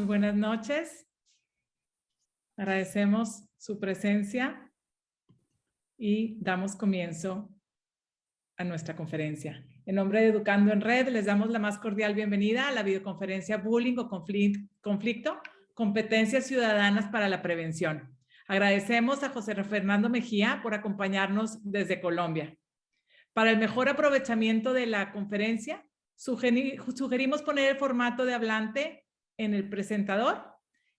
Muy buenas noches. Agradecemos su presencia y damos comienzo a nuestra conferencia. En nombre de Educando en Red, les damos la más cordial bienvenida a la videoconferencia Bullying o Conflicto, Competencias Ciudadanas para la Prevención. Agradecemos a José Fernando Mejía por acompañarnos desde Colombia. Para el mejor aprovechamiento de la conferencia, sugerimos poner el formato de hablante en el presentador.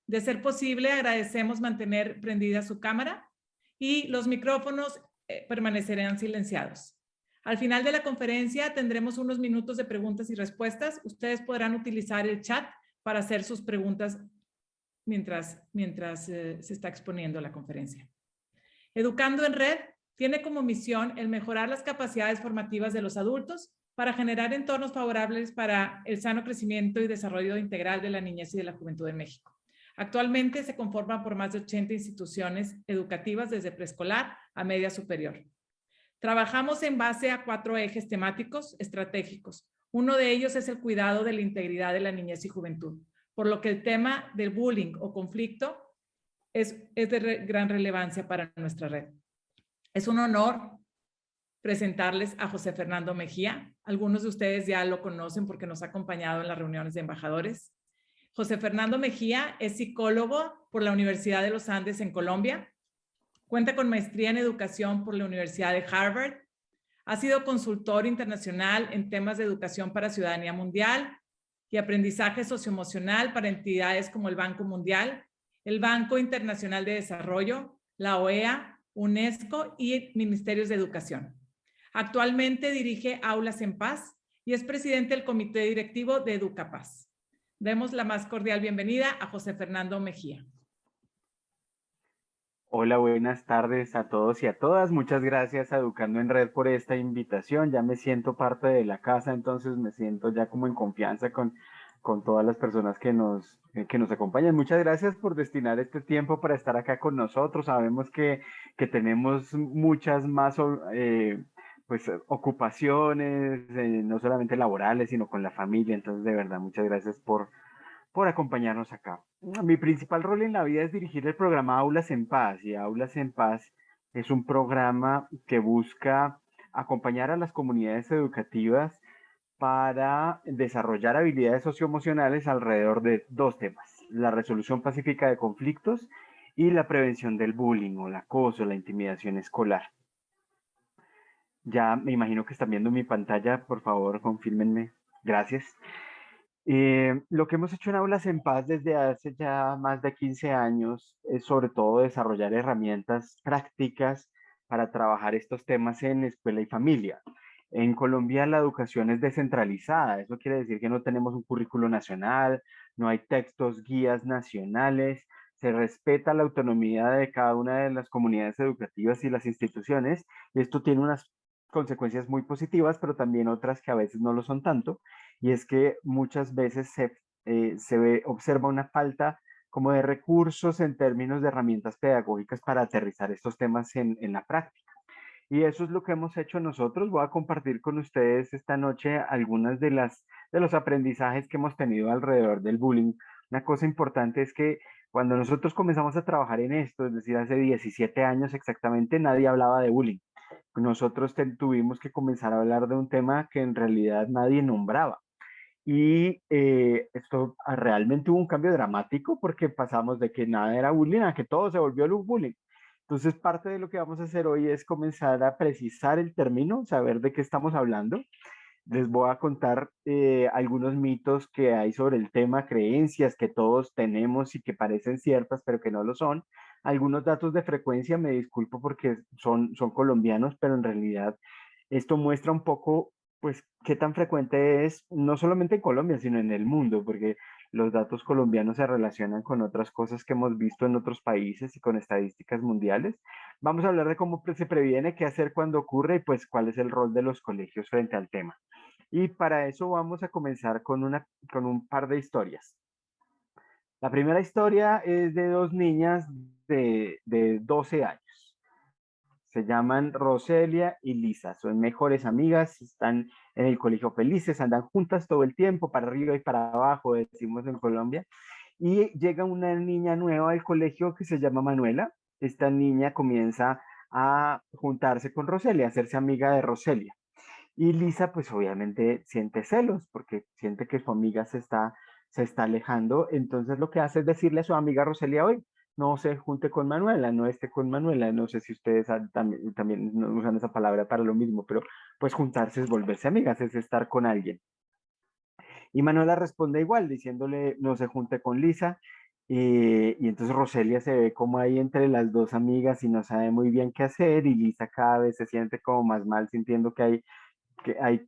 De ser posible, agradecemos mantener prendida su cámara y los micrófonos permanecerán silenciados. Al final de la conferencia tendremos unos minutos de preguntas y respuestas. Ustedes podrán utilizar el chat para hacer sus preguntas mientras se está exponiendo la conferencia. Educando en Red tiene como misión el mejorar las capacidades formativas de los adultos para generar entornos favorables para el sano crecimiento y desarrollo integral de la niñez y de la juventud en México. Actualmente se conforman por más de 80 instituciones educativas desde preescolar a media superior. Trabajamos en base a 4 ejes temáticos estratégicos. Uno de ellos es el cuidado de la integridad de la niñez y juventud, por lo que el tema del bullying o conflicto es de gran relevancia para nuestra red. Es un honor presentarles a José Fernando Mejía. Algunos de ustedes ya lo conocen porque nos ha acompañado en las reuniones de embajadores. José Fernando Mejía es psicólogo por la Universidad de los Andes en Colombia. Cuenta con maestría en educación por la Universidad de Harvard. Ha sido consultor internacional en temas de educación para ciudadanía mundial y aprendizaje socioemocional para entidades como el Banco Mundial, el Banco Internacional de Desarrollo, la OEA, UNESCO y Ministerios de Educación. Actualmente dirige Aulas en Paz y es presidente del comité directivo de Educapaz. Demos la más cordial bienvenida a José Fernando Mejía. Hola, buenas tardes a todos y a todas. Muchas gracias a Educando en Red por esta invitación. Ya me siento parte de la casa, entonces me siento ya como en confianza con todas las personas que nos acompañan. Muchas gracias por destinar este tiempo para estar acá con nosotros. Sabemos que tenemos muchas más pues, ocupaciones, no solamente laborales, sino con la familia. Entonces, de verdad, muchas gracias por acompañarnos acá. Mi principal rol en la vida es dirigir el programa Aulas en Paz, y Aulas en Paz es un programa que busca acompañar a las comunidades educativas para desarrollar habilidades socioemocionales alrededor de 2 temas: la resolución pacífica de conflictos y la prevención del bullying o el acoso, la intimidación escolar. Ya me imagino que están viendo mi pantalla, por favor, confírmenme. Gracias. Lo que hemos hecho en Aulas en Paz desde hace ya más de 15 años es sobre todo desarrollar herramientas prácticas para trabajar estos temas en escuela y familia. En Colombia la educación es descentralizada, eso quiere decir que no tenemos un currículo nacional, no hay textos, guías nacionales, se respeta la autonomía de cada una de las comunidades educativas y las instituciones, y esto tiene unas consecuencias muy positivas, pero también otras que a veces no lo son tanto, y es que muchas veces observa una falta como de recursos en términos de herramientas pedagógicas para aterrizar estos temas en la práctica. Y eso es lo que hemos hecho nosotros. Voy a compartir con ustedes esta noche algunas de los aprendizajes que hemos tenido alrededor del bullying. Una cosa importante es que cuando nosotros comenzamos a trabajar en esto, es decir, hace 17 años exactamente, nadie hablaba de bullying. Nosotros tuvimos que comenzar a hablar de un tema que en realidad nadie nombraba. Y esto realmente hubo un cambio dramático porque pasamos de que nada era bullying a que todo se volvió bullying. Entonces, parte de lo que vamos a hacer hoy es comenzar a precisar el término, saber de qué estamos hablando. Les voy a contar algunos mitos que hay sobre el tema, creencias que todos tenemos y que parecen ciertas, pero que no lo son. Algunos datos de frecuencia, me disculpo porque son colombianos, pero en realidad esto muestra un poco, pues, qué tan frecuente es, no solamente en Colombia, sino en el mundo, porque los datos colombianos se relacionan con otras cosas que hemos visto en otros países y con estadísticas mundiales. Vamos a hablar de cómo se previene, qué hacer cuando ocurre y pues cuál es el rol de los colegios frente al tema. Y para eso vamos a comenzar con un par de historias. La primera historia es de 2 niñas de 12 años. Se llaman Roselia y Lisa, son mejores amigas, están en el colegio felices, andan juntas todo el tiempo, para arriba y para abajo, decimos en Colombia. Y llega una niña nueva al colegio que se llama Manuela. Esta niña comienza a juntarse con Roselia, a hacerse amiga de Roselia. Y Lisa, pues obviamente siente celos porque siente que su amiga se está alejando. Entonces lo que hace es decirle a su amiga Roselia hoy, no se junte con Manuela, no esté con Manuela. No sé si ustedes también no usan esa palabra para lo mismo, pero pues juntarse es volverse amigas, es estar con alguien. Y Manuela responde igual, diciéndole no se junte con Lisa. Y entonces Roselia se ve como ahí entre las dos amigas y no sabe muy bien qué hacer. Y Lisa cada vez se siente como más mal, sintiendo que hay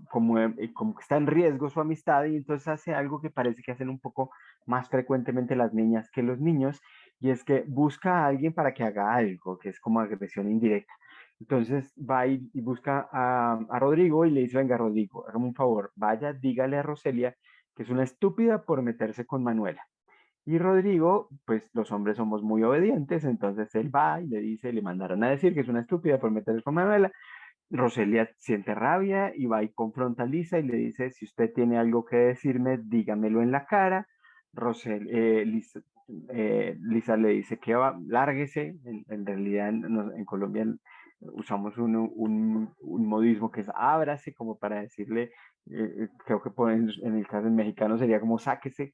como que está en riesgo su amistad. Y entonces hace algo que parece que hacen un poco más frecuentemente las niñas que los niños. Y es que busca a alguien para que haga algo, que es como agresión indirecta. Entonces va y busca a Rodrigo y le dice, venga Rodrigo, hágame un favor, vaya, dígale a Roselia que es una estúpida por meterse con Manuela. Y Rodrigo, pues los hombres somos muy obedientes, entonces él va y le dice, le mandaron a decir que es una estúpida por meterse con Manuela. Roselia siente rabia y va y confronta a Lisa y le dice, si usted tiene algo que decirme, dígamelo en la cara. Lisa le dice que va, lárguese. En realidad en Colombia usamos un modismo que es ábrase, como para decirle, creo que en el caso mexicano sería como sáquese.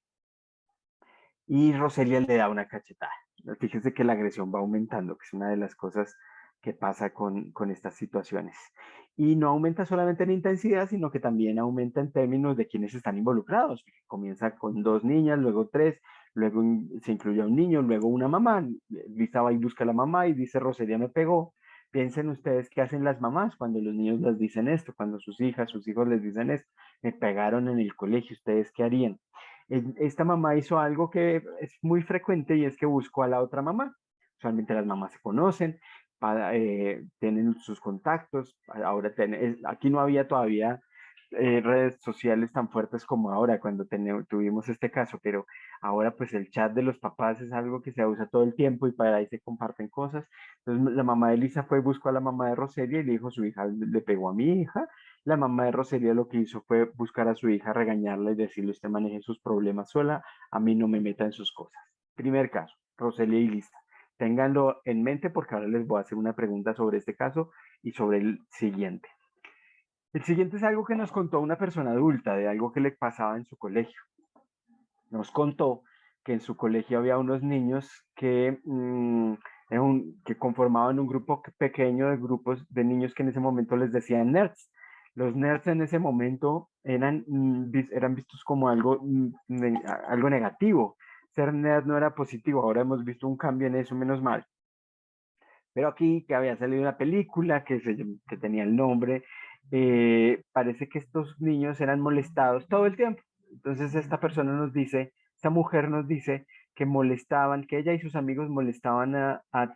Y Roselia le da una cachetada. Fíjense que la agresión va aumentando, que es una de las cosas que pasa con estas situaciones. Y no aumenta solamente en intensidad, sino que también aumenta en términos de quienes están involucrados. Comienza con dos niñas, luego tres, luego se incluye a un niño, luego una mamá. Lisa va y busca a la mamá y dice, Roselia me pegó. Piensen ustedes qué hacen las mamás cuando los niños les dicen esto, cuando sus hijas, sus hijos les dicen esto. Me pegaron en el colegio, ¿ustedes qué harían? Esta mamá hizo algo que es muy frecuente y es que buscó a la otra mamá. Usualmente las mamás se conocen, tienen sus contactos. Ahora aquí no había todavía redes sociales tan fuertes como ahora cuando tuvimos este caso, pero ahora pues el chat de los papás es algo que se usa todo el tiempo y para ahí se comparten cosas. Entonces la mamá de Elisa fue y buscó a la mamá de Roselia y le dijo, su hija le pegó a mi hija. La mamá de Roselia lo que hizo fue buscar a su hija, regañarla y decirle, usted maneje sus problemas sola, a mí no me meta en sus cosas. Primer caso, Roselia y Lisa. Ténganlo en mente porque ahora les voy a hacer una pregunta sobre este caso y sobre el siguiente. El siguiente es algo que nos contó una persona adulta, de algo que le pasaba en su colegio. Nos contó que en su colegio había unos niños que conformaban un grupo pequeño de grupos de niños que en ese momento les decían nerds. Los nerds en ese momento eran vistos como algo negativo. Ser nerd no era positivo. Ahora hemos visto un cambio en eso, menos mal. Pero aquí que había salido una película que tenía el nombre, parece que estos niños eran molestados todo el tiempo. Entonces esta mujer nos dice que molestaban, que ella y sus amigos molestaban a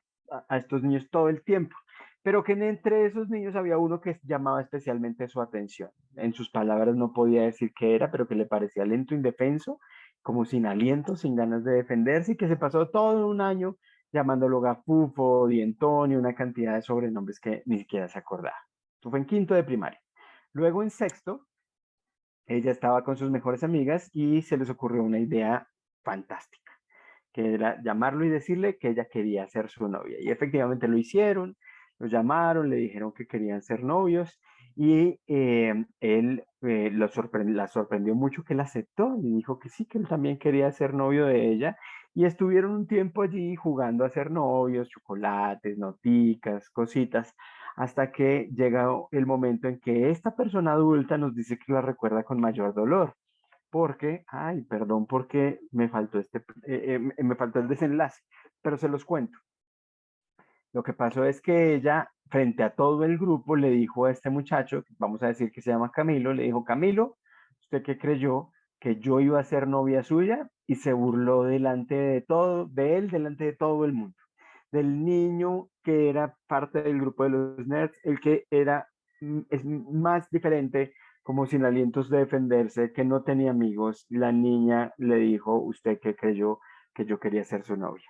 estos niños todo el tiempo, pero que entre esos niños había uno que llamaba especialmente su atención. En sus palabras no podía decir qué era, pero que le parecía lento, indefenso, como sin aliento, sin ganas de defenderse, y que se pasó todo un año llamándolo Gafufo, Dientón y una cantidad de sobrenombres que ni siquiera se acordaba. Esto fue en quinto de primaria. Luego en sexto, ella estaba con sus mejores amigas y se les ocurrió una idea fantástica, que era llamarlo y decirle que ella quería ser su novia. Y efectivamente lo hicieron, lo llamaron, le dijeron que querían ser novios y él la sorprendió mucho que él aceptó y dijo que sí, que él también quería ser novio de ella. Y estuvieron un tiempo allí jugando a ser novios, chocolates, noticas, cositas, hasta que llega el momento en que esta persona adulta nos dice que la recuerda con mayor dolor porque, ay, perdón, porque me faltó el desenlace, pero se los cuento. Lo que pasó es que ella, frente a todo el grupo, le dijo a este muchacho, vamos a decir que se llama Camilo, le dijo, Camilo, ¿usted qué creyó? Que yo iba a ser novia suya y se burló delante de todo, de él, delante de todo el mundo. Del niño que era parte del grupo de los nerds, el que es más diferente, como sin alientos de defenderse, que no tenía amigos. La niña le dijo, ¿usted qué creyó? Que yo quería ser su novia.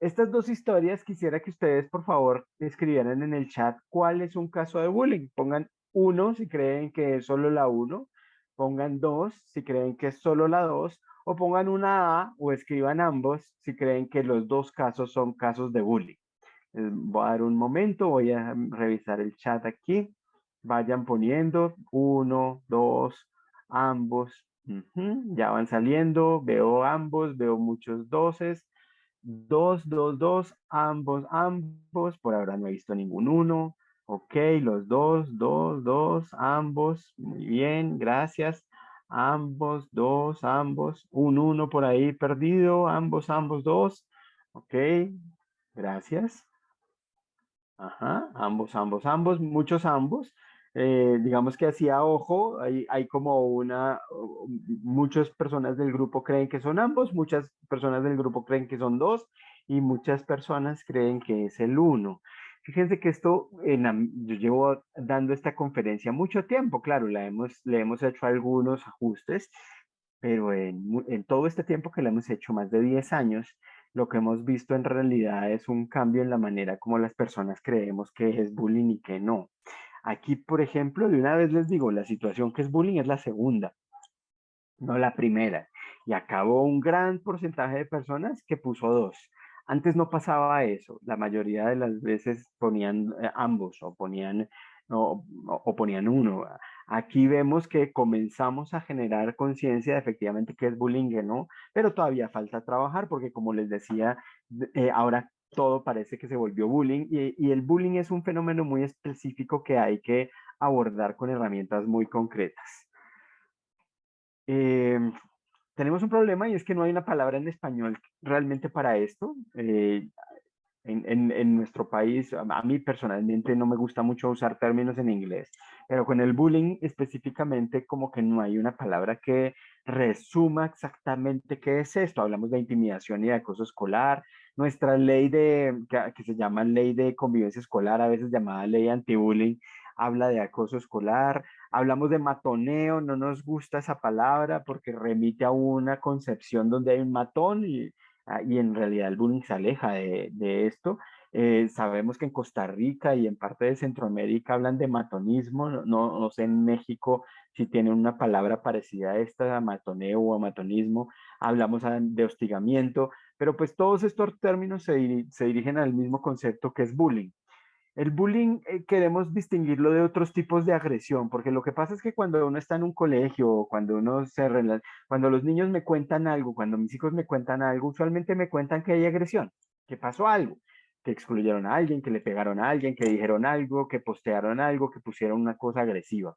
Estas dos historias quisiera que ustedes, por favor, escribieran en el chat cuál es un caso de bullying. Pongan uno si creen que es solo la uno. pongan 2 si creen que es solo la 2, o pongan una A o escriban ambos si creen que los dos casos son casos de bullying. Voy a dar un momento, voy a revisar el chat aquí. Vayan poniendo 1, 2, ambos. Ya van saliendo, veo ambos, veo muchos doses. 2, 2, 2, ambos, ambos. Por ahora no he visto ningún 1. Ok, los 2, 2, 2, ambos. Muy bien, gracias. Ambos, 2, ambos. Un 1 por ahí perdido. Ambos, ambos, 2. Ok, gracias. Ajá, ambos, ambos, ambos, muchos ambos. Digamos que así a ojo, hay como muchas personas del grupo creen que son ambos, muchas personas del grupo creen que son 2 y muchas personas creen que es el 1. Fíjense que esto, yo llevo dando esta conferencia mucho tiempo, claro, le hemos hecho algunos ajustes, pero en todo este tiempo que le hemos hecho, más de 10 años, lo que hemos visto en realidad es un cambio en la manera como las personas creemos que es bullying y que no. Aquí, por ejemplo, de una vez les digo, la situación que es bullying es la segunda, no la primera. Y acabó un gran porcentaje de personas que puso 2. Antes no pasaba eso. La mayoría de las veces ponían ambos o ponían uno. Aquí vemos que comenzamos a generar conciencia de efectivamente que es bullying, ¿no? Pero todavía falta trabajar porque, como les decía, ahora todo parece que se volvió bullying y el bullying es un fenómeno muy específico que hay que abordar con herramientas muy concretas. Eh, Tenemos un problema y es que no hay una palabra en español realmente para esto. En nuestro país, a mí personalmente no me gusta mucho usar términos en inglés, pero con el bullying específicamente como que no hay una palabra que resuma exactamente qué es esto. Hablamos de intimidación y de acoso escolar. Nuestra ley que se llama ley de convivencia escolar, a veces llamada ley anti-bullying, habla de acoso escolar. Hablamos de matoneo, no nos gusta esa palabra porque remite a una concepción donde hay un matón y en realidad el bullying se aleja de esto. Sabemos que en Costa Rica y en parte de Centroamérica hablan de matonismo, no sé en México si tienen una palabra parecida a esta, a matoneo o a matonismo. Hablamos de hostigamiento, pero pues todos estos términos se dirigen al mismo concepto que es bullying. El bullying queremos distinguirlo de otros tipos de agresión, porque lo que pasa es que cuando uno está en un colegio, o cuando los niños me cuentan algo, cuando mis hijos me cuentan algo, usualmente me cuentan que hay agresión, que pasó algo, que excluyeron a alguien, que le pegaron a alguien, que dijeron algo, que postearon algo, que pusieron una cosa agresiva.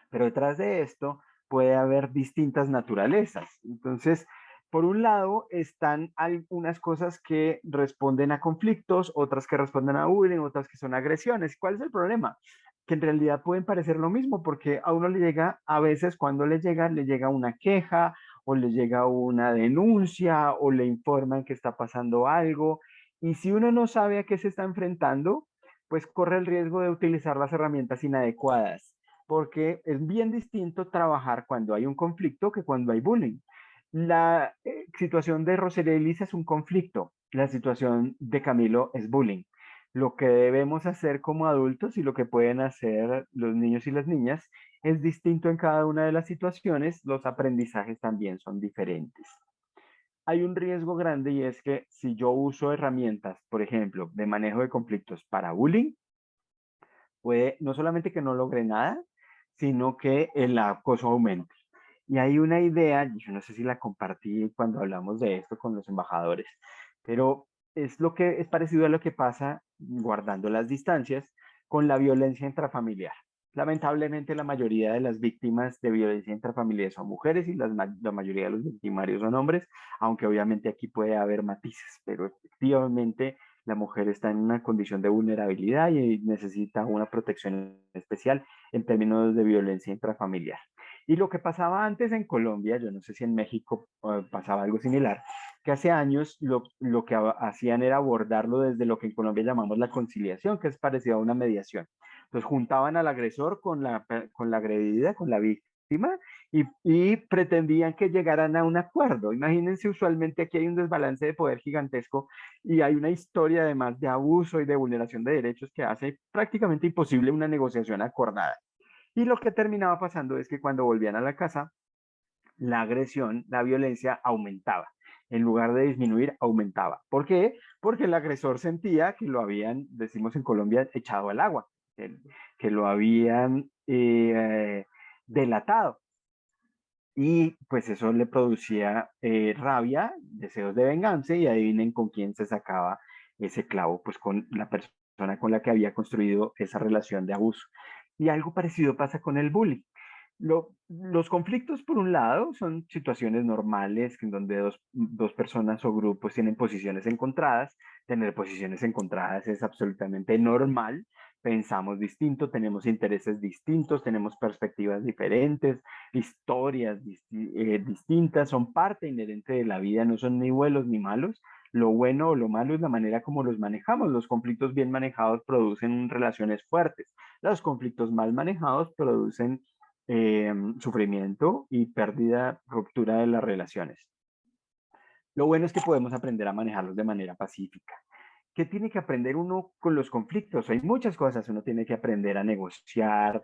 Pero detrás de esto puede haber distintas naturalezas. Entonces, por un lado están algunas cosas que responden a conflictos, otras que responden a bullying, otras que son agresiones. ¿Cuál es el problema? Que en realidad pueden parecer lo mismo, porque a uno le llega, a veces cuando le llega una queja o le llega una denuncia o le informan que está pasando algo. Y si uno no sabe a qué se está enfrentando, pues corre el riesgo de utilizar las herramientas inadecuadas, porque es bien distinto trabajar cuando hay un conflicto que cuando hay bullying. La situación de Rosalía y Lisa es un conflicto, la situación de Camilo es bullying. Lo que debemos hacer como adultos y lo que pueden hacer los niños y las niñas es distinto en cada una de las situaciones, los aprendizajes también son diferentes. Hay un riesgo grande y es que si yo uso herramientas, por ejemplo, de manejo de conflictos para bullying, puede no solamente que no logre nada, sino que el acoso aumente. Y hay una idea, yo no sé si la compartí cuando hablamos de esto con los embajadores, pero es parecido a lo que pasa, guardando las distancias, con la violencia intrafamiliar. Lamentablemente la mayoría de las víctimas de violencia intrafamiliar son mujeres y la mayoría de los victimarios son hombres, aunque obviamente aquí puede haber matices, pero efectivamente la mujer está en una condición de vulnerabilidad y necesita una protección especial en términos de violencia intrafamiliar. Y lo que pasaba antes en Colombia, yo no sé si en México pasaba algo similar, que hace años lo que hacían era abordarlo desde lo que en Colombia llamamos la conciliación, que es parecido a una mediación. Entonces juntaban al agresor con la agredida, con la víctima, y pretendían que llegaran a un acuerdo. Imagínense, usualmente aquí hay un desbalance de poder gigantesco y hay una historia además de abuso y de vulneración de derechos que hace prácticamente imposible una negociación acordada. Y lo que terminaba pasando es que cuando volvían a la casa, la agresión, la violencia aumentaba. En lugar de disminuir, aumentaba. ¿Por qué? Porque el agresor sentía que lo habían, decimos en Colombia, echado al agua, que lo habían delatado. Y pues eso le producía rabia, deseos de venganza, y adivinen con quién se sacaba ese clavo, pues con la persona con la que había construido esa relación de abuso. Y algo parecido pasa con el bullying. Los conflictos, por un lado, son situaciones normales en donde dos personas o grupos tienen posiciones encontradas. Tener posiciones encontradas es absolutamente normal. Pensamos distinto, tenemos intereses distintos, tenemos perspectivas diferentes, historias distintas, son parte inherente de la vida, no son ni buenos ni malos. Lo bueno o lo malo es la manera como los manejamos. Los conflictos bien manejados producen relaciones fuertes. Los conflictos mal manejados producen sufrimiento y pérdida, ruptura de las relaciones. Lo bueno es que podemos aprender a manejarlos de manera pacífica. ¿Qué tiene que aprender uno con los conflictos? Hay muchas cosas. Uno tiene que aprender a negociar,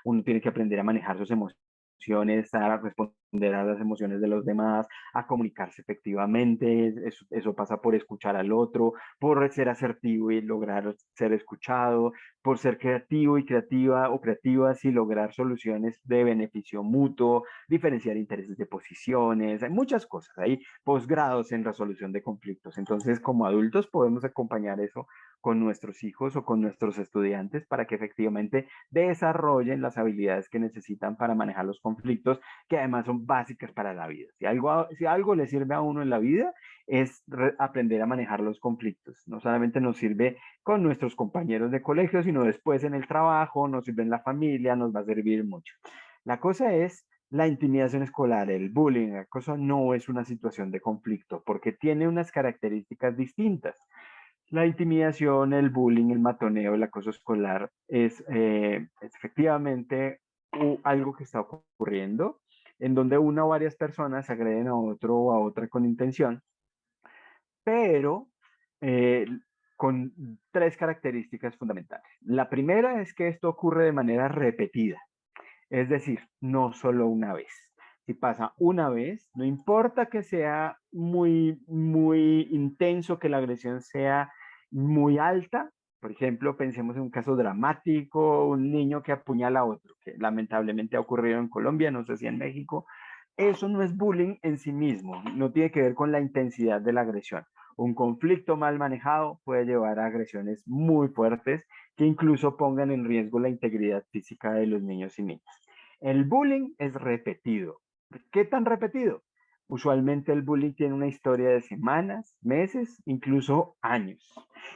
uno tiene que aprender a manejar sus emociones, a responder a las emociones de los demás, a comunicarse efectivamente. Eso pasa por escuchar al otro, por ser asertivo y lograr ser escuchado, por ser creativo y creativa o creativas y lograr soluciones de beneficio mutuo, diferenciar intereses de posiciones. Hay muchas cosas, hay posgrados en resolución de conflictos. Entonces, como adultos podemos acompañar eso con nuestros hijos o con nuestros estudiantes para que efectivamente desarrollen las habilidades que necesitan para manejar los conflictos, que además son básicas para la vida. Si algo le sirve a uno en la vida, es aprender a manejar los conflictos. No solamente nos sirve con nuestros compañeros de colegio, sino después en el trabajo, nos sirve en la familia, nos va a servir mucho. La cosa es la intimidación escolar, el bullying, la cosa no es una situación de conflicto porque tiene unas características distintas. La intimidación, el bullying, el matoneo, el acoso escolar es efectivamente algo que está ocurriendo en donde una o varias personas agreden a otro o a otra con intención, pero eh, con tres características fundamentales. La primera es que esto ocurre de manera repetida, es decir, no solo una vez. Si pasa una vez, no importa que sea muy intenso, que la agresión sea muy alta. Por ejemplo, pensemos en un caso dramático, un niño que apuñala a otro, que lamentablemente ha ocurrido en Colombia, no sé si en México. Eso no es bullying en sí mismo, no tiene que ver con la intensidad de la agresión. Un conflicto mal manejado puede llevar a agresiones muy fuertes que incluso pongan en riesgo la integridad física de los niños y niñas. El bullying es repetido. ¿Qué tan repetido? Usualmente el bullying tiene una historia de semanas, meses, incluso años.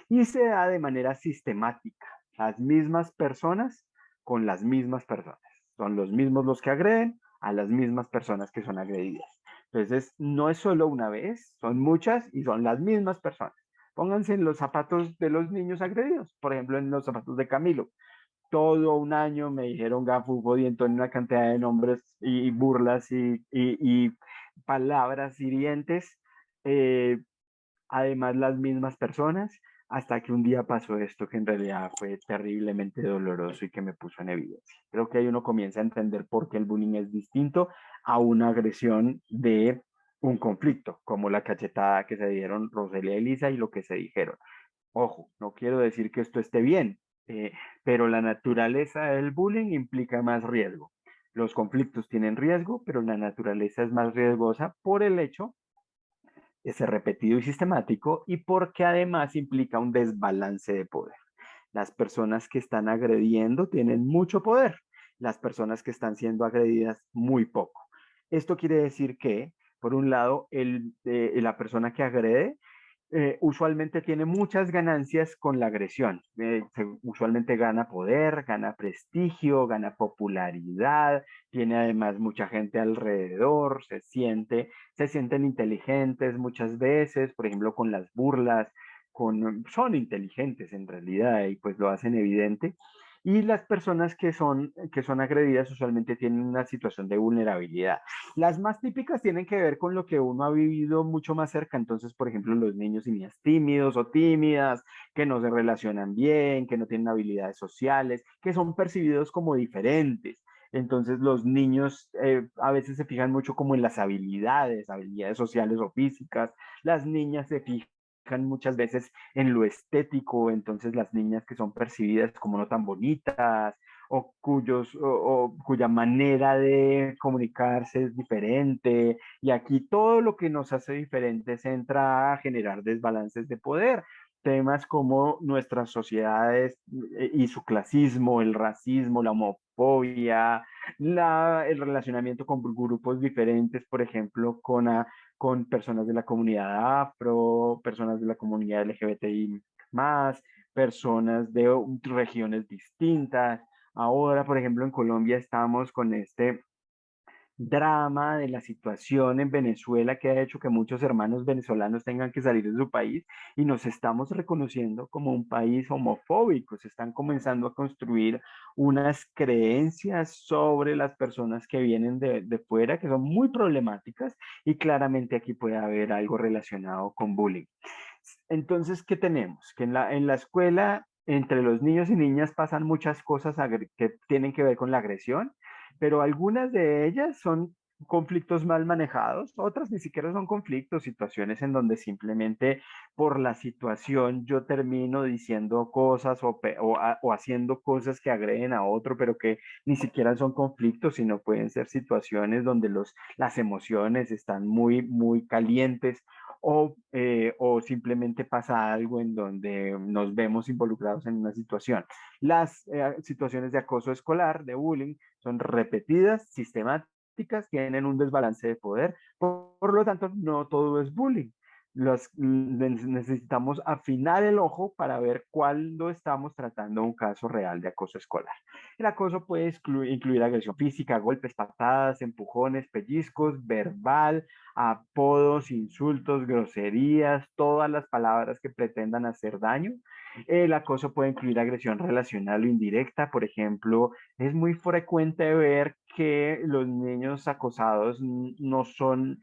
Y se da de manera sistemática. Las mismas personas con las mismas personas. Son los mismos los que agreden a las mismas personas que son agredidas. Entonces, no es solo una vez, son muchas y son las mismas personas. Pónganse en los zapatos de los niños agredidos, por ejemplo, en los zapatos de Camilo. Todo un año me dijeron gafufo, dientón, una cantidad de nombres y burlas y palabras hirientes. Eh, Además, las mismas personas, hasta que un día pasó esto que en realidad fue terriblemente doloroso y que me puso en evidencia. Creo que ahí uno comienza a entender por qué el bullying es distinto a una agresión de un conflicto, como la cachetada que se dieron Roselia y Elisa y lo que se dijeron. Ojo, no quiero decir que esto esté bien, pero la naturaleza del bullying implica más riesgo. Los conflictos tienen riesgo, pero la naturaleza es más riesgosa por el hecho de ser repetido y sistemático y porque además implica un desbalance de poder. Las personas que están agrediendo tienen mucho poder, las personas que están siendo agredidas muy poco. Esto quiere decir que, por un lado, la persona que agrede usualmente tiene muchas ganancias con la agresión. Usualmente gana poder, gana prestigio, gana popularidad, tiene además mucha gente alrededor, se sienten inteligentes muchas veces, por ejemplo, con las burlas, son inteligentes en realidad y pues lo hacen evidente. y las personas que son agredidas usualmente tienen una situación de vulnerabilidad. Las más típicas tienen que ver con lo que uno ha vivido mucho más cerca. Entonces, por ejemplo, los niños y niñas tímidos o tímidas, que no se relacionan bien, que no tienen habilidades sociales, que son percibidos como diferentes. Entonces los niños a veces se fijan mucho como en las habilidades, habilidades sociales o físicas. Las niñas se fijan muchas veces en lo estético, entonces las niñas que son percibidas como no tan bonitas o cuya manera de comunicarse es diferente. Y aquí todo lo que nos hace diferentes entra a generar desbalances de poder. Temas como nuestras sociedades y su clasismo, el racismo, la homofobia, el relacionamiento con grupos diferentes, por ejemplo, con personas de la comunidad afro, personas de la comunidad LGBTI más, personas de regiones distintas. Ahora, por ejemplo, en Colombia estamos con este drama de la situación en Venezuela que ha hecho que muchos hermanos venezolanos tengan que salir de su país y nos estamos reconociendo como un país homofóbico. Se están comenzando a construir unas creencias sobre las personas que vienen de fuera que son muy problemáticas y claramente aquí puede haber algo relacionado con bullying. Entonces, ¿qué tenemos? Que en la escuela, entre los niños y niñas pasan muchas cosas que tienen que ver con la agresión, pero algunas de ellas son conflictos mal manejados, otras ni siquiera son conflictos, situaciones en donde simplemente por la situación yo termino diciendo cosas o haciendo cosas que agreden a otro, pero que ni siquiera son conflictos, sino pueden ser situaciones donde las emociones están muy calientes o simplemente pasa algo en donde nos vemos involucrados en una situación. Las situaciones de acoso escolar, de bullying, son repetidas, sistemáticas, tienen un desbalance de poder, por lo tanto, no todo es bullying. Necesitamos afinar el ojo para ver cuándo estamos tratando un caso real de acoso escolar. El acoso puede incluir agresión física, golpes, patadas, empujones, pellizcos, verbal, apodos, insultos, groserías, todas las palabras que pretendan hacer daño. El acoso puede incluir agresión relacional o indirecta. Por ejemplo, es muy frecuente ver que los niños acosados no son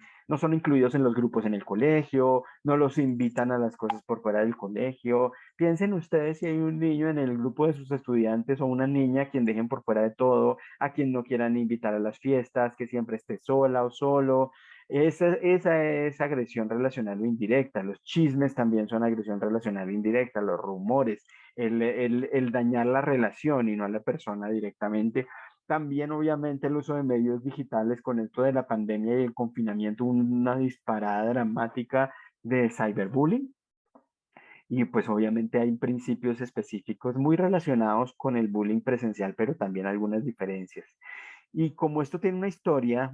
incluidos en los grupos en el colegio, no los invitan a las cosas por fuera del colegio. Piensen ustedes si hay un niño en el grupo de sus estudiantes o una niña a quien dejen por fuera de todo, a quien no quieran invitar a las fiestas, que siempre esté sola o solo. Esa es agresión relacional o indirecta. Los chismes también son agresión relacional o indirecta, los rumores, el dañar la relación y no a la persona directamente. También, obviamente, el uso de medios digitales con esto de la pandemia y el confinamiento, una disparada dramática de cyberbullying. Y pues obviamente hay principios específicos muy relacionados con el bullying presencial, pero también algunas diferencias. Y como esto tiene una historia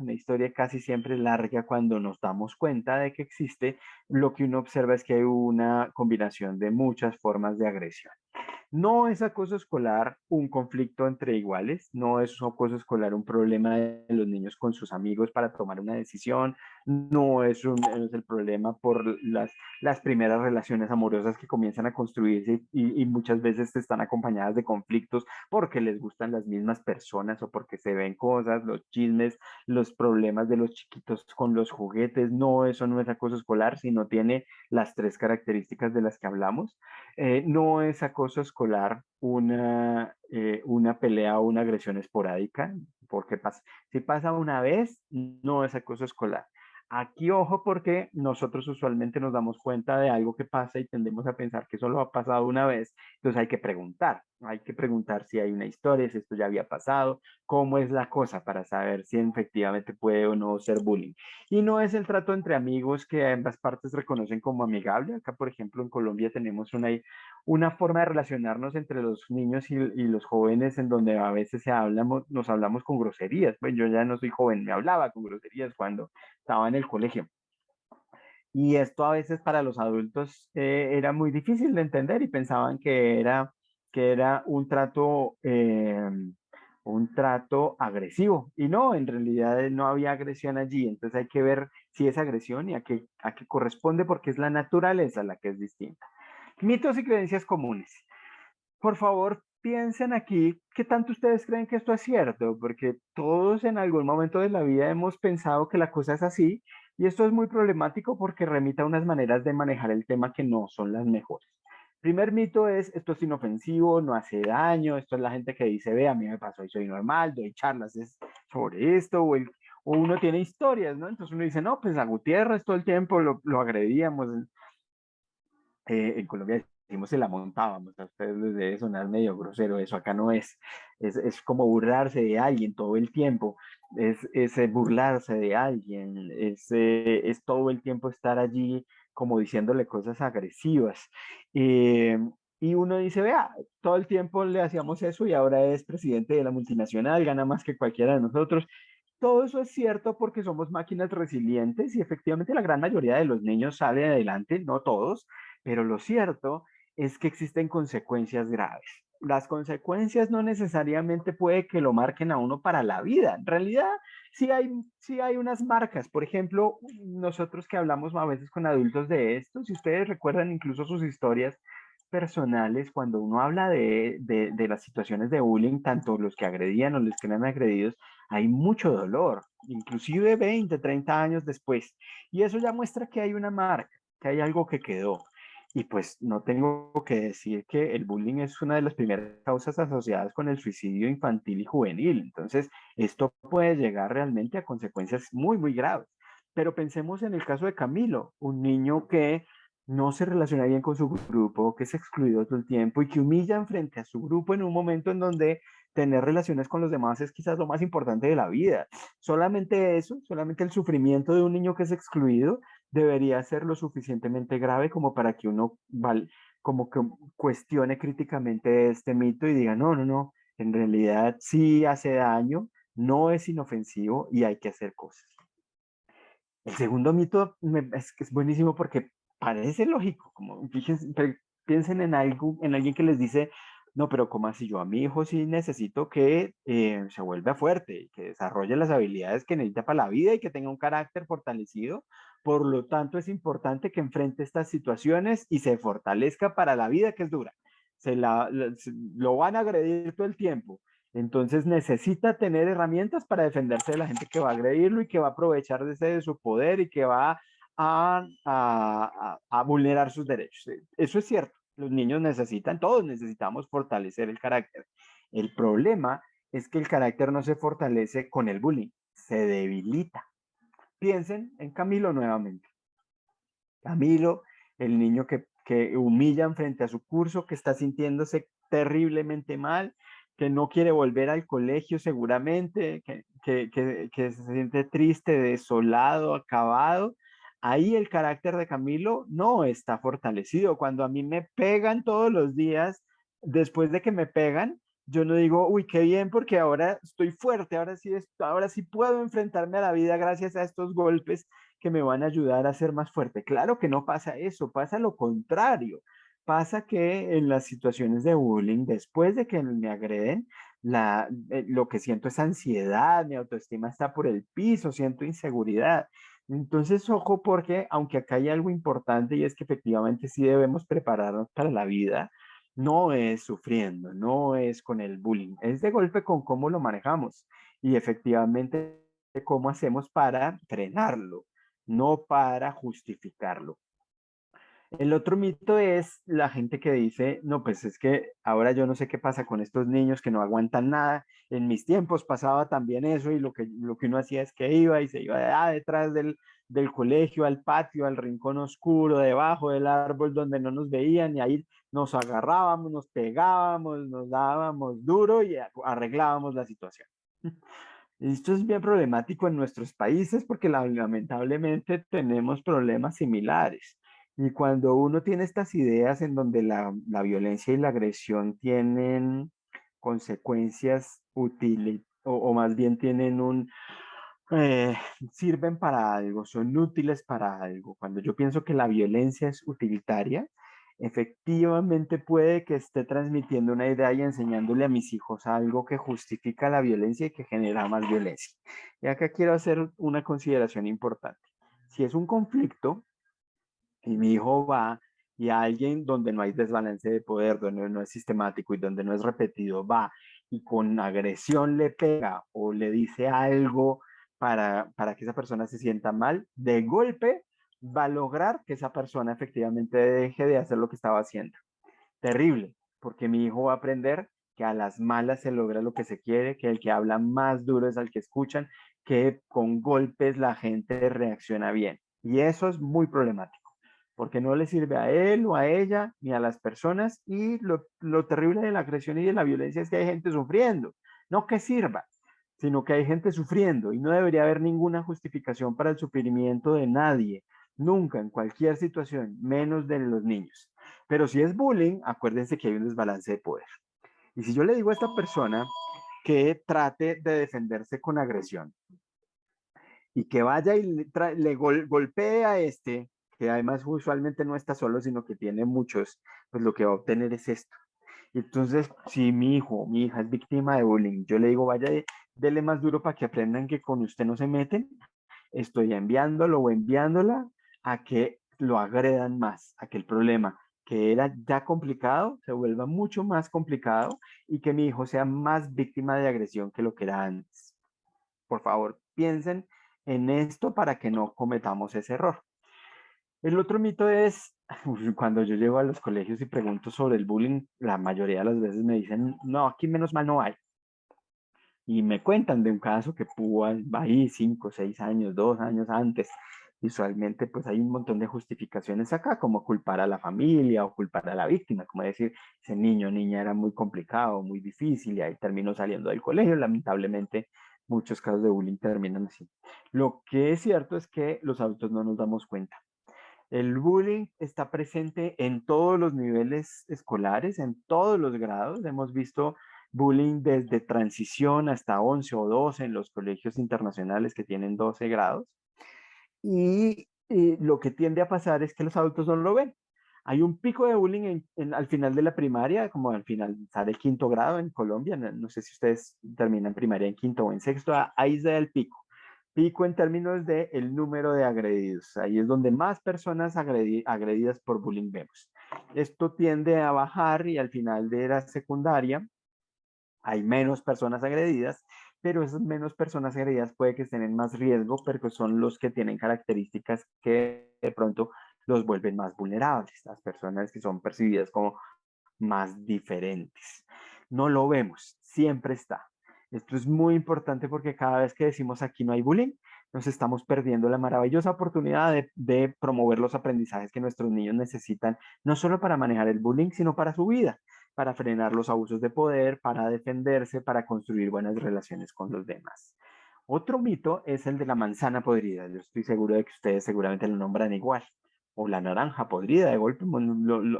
casi siempre larga, cuando nos damos cuenta de que existe, lo que uno observa es que hay una combinación de muchas formas de agresión. No es acoso escolar un conflicto entre iguales, no es acoso escolar un problema de los niños con sus amigos para tomar una decisión, no es el problema por las primeras relaciones amorosas que comienzan a construirse y muchas veces están acompañadas de conflictos porque les gustan las mismas personas o porque se ven cosas, los chismes, los problemas de los chiquitos con los juguetes. No, eso no es acoso escolar, sino tiene las tres características de las que hablamos. No es acoso escolar una pelea o una agresión esporádica, porque si pasa una vez, no es acoso escolar. Aquí, ojo, porque nosotros usualmente nos damos cuenta de algo que pasa y tendemos a pensar que solo ha pasado una vez, entonces hay que preguntar si hay una historia, si esto ya había pasado, cómo es la cosa para saber si efectivamente puede o no ser bullying. Y no es el trato entre amigos que ambas partes reconocen como amigable. Acá, por ejemplo, en Colombia tenemos una forma de relacionarnos entre los niños y los jóvenes en donde a veces nos hablamos con groserías. Pues yo ya no soy joven, me hablaba con groserías cuando estaba en el colegio. Y esto a veces para los adultos era muy difícil de entender y pensaban que era un trato agresivo. Y no, en realidad no había agresión allí. Entonces hay que ver si es agresión y a qué corresponde, porque es la naturaleza la que es distinta. Mitos y creencias comunes. Por favor, piensen aquí, ¿qué tanto ustedes creen que esto es cierto? Porque todos en algún momento de la vida hemos pensado que la cosa es así y esto es muy problemático porque remite a unas maneras de manejar el tema que no son las mejores. Primer mito es, esto es inofensivo, no hace daño, esto es la gente que dice, ve, a mí me pasó y soy normal, doy charlas sobre esto, o uno tiene historias, ¿no? Entonces uno dice, no, pues a Gutiérrez todo el tiempo lo agredíamos, en Colombia decimos se la montábamos, a ustedes les debe sonar medio grosero, eso acá no es como burlarse de alguien todo el tiempo, es burlarse de alguien, es todo el tiempo estar allí como diciéndole cosas agresivas. Eh, y uno dice, vea, todo el tiempo le hacíamos eso y ahora es presidente de la multinacional, gana más que cualquiera de nosotros. Todo eso es cierto porque somos máquinas resilientes y efectivamente la gran mayoría de los niños sale adelante, no todos, pero lo cierto es que existen consecuencias graves. Las consecuencias no necesariamente puede que lo marquen a uno para la vida. En realidad, sí hay unas marcas. Por ejemplo, nosotros que hablamos a veces con adultos de esto, si ustedes recuerdan incluso sus historias personales, cuando uno habla de las situaciones de bullying, tanto los que agredían o los que eran agredidos, hay mucho dolor, inclusive 20, 30 años después. Y eso ya muestra que hay una marca, que hay algo que quedó. Y pues no tengo que decir que el bullying es una de las primeras causas asociadas con el suicidio infantil y juvenil. Entonces, esto puede llegar realmente a consecuencias muy, muy graves. Pero pensemos en el caso de Camilo, un niño que no se relaciona bien con su grupo, que es excluido todo el tiempo y que humillan frente a su grupo en un momento en donde tener relaciones con los demás es quizás lo más importante de la vida. Solamente eso, solamente el sufrimiento de un niño que es excluido debería ser lo suficientemente grave como para que uno como que cuestione críticamente este mito y diga, no, no, no, en realidad sí hace daño, no es inofensivo y hay que hacer cosas. El segundo mito es buenísimo porque parece lógico, como fíjense, piensen en algo, en alguien que les dice, no, pero ¿cómo así? Yo a mi hijo sí necesito que se vuelva fuerte, que desarrolle las habilidades que necesita para la vida y que tenga un carácter fortalecido. Por lo tanto, es importante que enfrente estas situaciones y se fortalezca para la vida que es dura. Lo van a agredir todo el tiempo. Entonces necesita tener herramientas para defenderse de la gente que va a agredirlo y que va a aprovechar de su poder y que va a vulnerar sus derechos. Eso es cierto. Los niños necesitan, todos necesitamos fortalecer el carácter. El problema es que el carácter no se fortalece con el bullying, se debilita. Piensen en Camilo nuevamente. Camilo, el niño que humillan frente a su curso, que está sintiéndose terriblemente mal, que no quiere volver al colegio seguramente, que se siente triste, desolado, acabado. Ahí el carácter de Camilo no está fortalecido. Cuando a mí me pegan todos los días, después de que me pegan, yo no digo, uy, qué bien, porque ahora estoy fuerte, ahora sí puedo enfrentarme a la vida gracias a estos golpes que me van a ayudar a ser más fuerte. Claro que no pasa eso, pasa lo contrario. Pasa que en las situaciones de bullying, después de que me agreden, lo que siento es ansiedad, mi autoestima está por el piso, siento inseguridad. Entonces, ojo, porque aunque acá hay algo importante y es que efectivamente sí debemos prepararnos para la vida, no es sufriendo, no es con el bullying, es de golpe con cómo lo manejamos y efectivamente cómo hacemos para frenarlo, no para justificarlo. El otro mito es la gente que dice, no, pues es que ahora yo no sé qué pasa con estos niños que no aguantan nada. En mis tiempos pasaba también eso y lo que uno hacía es que iba y se iba detrás del colegio, al patio, al rincón oscuro, debajo del árbol donde no nos veían y ahí nos agarrábamos, nos pegábamos, nos dábamos duro y arreglábamos la situación. Esto es bien problemático en nuestros países porque lamentablemente tenemos problemas similares. Y cuando uno tiene estas ideas en donde la violencia y la agresión tienen consecuencias útiles o más bien tienen eh, sirven para algo, son útiles para algo. Cuando yo pienso que la violencia es utilitaria, efectivamente puede que esté transmitiendo una idea y enseñándole a mis hijos algo que justifica la violencia y que genera más violencia. Y acá quiero hacer una consideración importante. Si es un conflicto y mi hijo va y a alguien donde no hay desbalance de poder, donde no es sistemático y donde no es repetido, va y con agresión le pega o le dice algo para que esa persona se sienta mal, de golpe va a lograr que esa persona efectivamente deje de hacer lo que estaba haciendo. Terrible, porque mi hijo va a aprender que a las malas se logra lo que se quiere, que el que habla más duro es al que escuchan, que con golpes la gente reacciona bien. Y eso es muy problemático, porque no le sirve a él o a ella ni a las personas. Y lo terrible de la agresión y de la violencia es que hay gente sufriendo, no que sirva, sino que hay gente sufriendo y no debería haber ninguna justificación para el sufrimiento de nadie, nunca, en cualquier situación, menos de los niños. Pero si es bullying, acuérdense que hay un desbalance de poder. Y si yo le digo a esta persona que trate de defenderse con agresión y que vaya y golpee a este, que además usualmente no está solo, sino que tiene muchos, pues lo que va a obtener es esto. Entonces, si mi hijo o mi hija es víctima de bullying, yo le digo, vaya, dele más duro para que aprendan que con usted no se meten, estoy enviándolo o enviándola a que lo agredan más, a que el problema que era ya complicado se vuelva mucho más complicado y que mi hijo sea más víctima de agresión que lo que era antes. Por favor, piensen en esto para que no cometamos ese error. El otro mito es, cuando yo llego a los colegios y pregunto sobre el bullying, la mayoría de las veces me dicen, no, aquí menos mal no hay. Y me cuentan de un caso que pudo ahí 5, 6 años, 2 años antes. Usualmente pues hay un montón de justificaciones acá, como culpar a la familia o culpar a la víctima, como decir, ese niño o niña era muy complicado, muy difícil y ahí terminó saliendo del colegio. Lamentablemente muchos casos de bullying terminan así. Lo que es cierto es que los adultos no nos damos cuenta. El bullying está presente en todos los niveles escolares, en todos los grados. Hemos visto bullying desde transición hasta 11 o 12 en los colegios internacionales que tienen 12 grados. Y lo que tiende a pasar es que los adultos no lo ven. Hay un pico de bullying al final de la primaria, como al final sale quinto grado en Colombia. No, no sé si ustedes terminan primaria en quinto o en sexto. Ahí se da el pico. Pico en términos de el número de agredidos. Ahí es donde más personas agredidas por bullying vemos. Esto tiende a bajar y al final de la secundaria hay menos personas agredidas, pero esas menos personas agredidas puede que estén en más riesgo, porque son los que tienen características que de pronto los vuelven más vulnerables, las personas que son percibidas como más diferentes. No lo vemos, siempre está. Esto es muy importante porque cada vez que decimos aquí no hay bullying, nos estamos perdiendo la maravillosa oportunidad de promover los aprendizajes que nuestros niños necesitan, no solo para manejar el bullying, sino para su vida, para frenar los abusos de poder, para defenderse, para construir buenas relaciones con los demás. Otro mito es el de la manzana podrida. Yo estoy seguro de que ustedes seguramente lo nombran igual. O la naranja podrida, de golpe,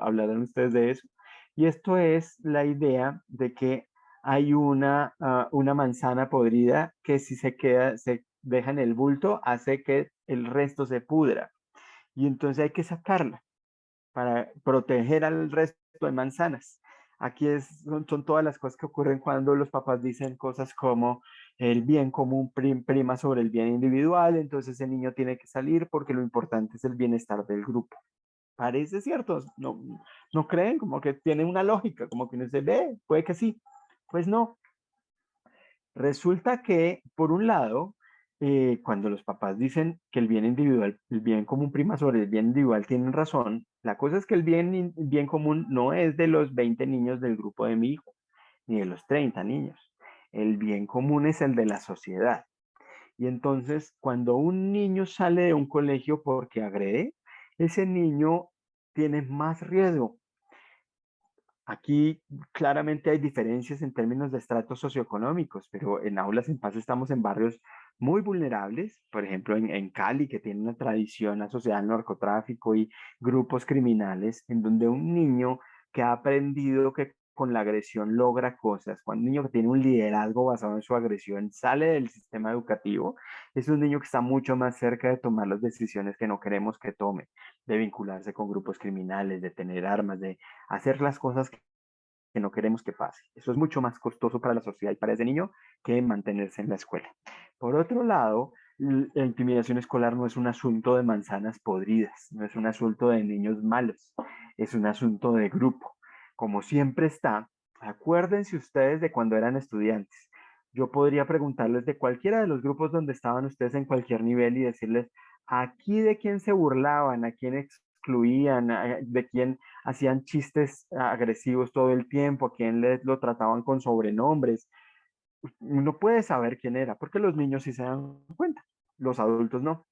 hablarán ustedes de eso. Y esto es la idea de que hay una manzana podrida que si se queda, se deja en el bulto, hace que el resto se pudra. Y entonces hay que sacarla para proteger al resto de manzanas. Aquí son todas las cosas que ocurren cuando los papás dicen cosas como el bien común prima sobre el bien individual, entonces el niño tiene que salir porque lo importante es el bienestar del grupo. Parece cierto, no, no creen, como que tiene una lógica, como que uno se ve, puede que sí, pues no. Resulta que, por un lado, cuando los papás dicen que el bien individual, el bien común prima sobre el bien individual, tienen razón. La cosa es que el bien común no es de los 20 niños del grupo de mi hijo, ni de los 30 niños. El bien común es el de la sociedad. Y entonces, cuando un niño sale de un colegio porque agrede, ese niño tiene más riesgo. Aquí claramente hay diferencias en términos de estratos socioeconómicos, pero en Aulas en Paz estamos en barrios muy vulnerables, por ejemplo en Cali, que tiene una tradición asociada al narcotráfico y grupos criminales, en donde un niño que ha aprendido que con la agresión logra cosas, cuando un niño que tiene un liderazgo basado en su agresión sale del sistema educativo, es un niño que está mucho más cerca de tomar las decisiones que no queremos que tome, de vincularse con grupos criminales, de tener armas, de hacer las cosas que no queremos que pase. Eso es mucho más costoso para la sociedad y para ese niño que mantenerse en la escuela. Por otro lado, La intimidación escolar no es un asunto de manzanas podridas, no es un asunto de niños malos, es un asunto de grupo. Como siempre está, acuérdense ustedes de cuando eran estudiantes. Yo podría preguntarles de cualquiera de los grupos donde estaban ustedes en cualquier nivel y decirles aquí de quién se burlaban, a quién excluían, de quién hacían chistes agresivos todo el tiempo, a quién lo trataban con sobrenombres. Uno puede saber quién era, porque los niños sí se dan cuenta, los adultos no.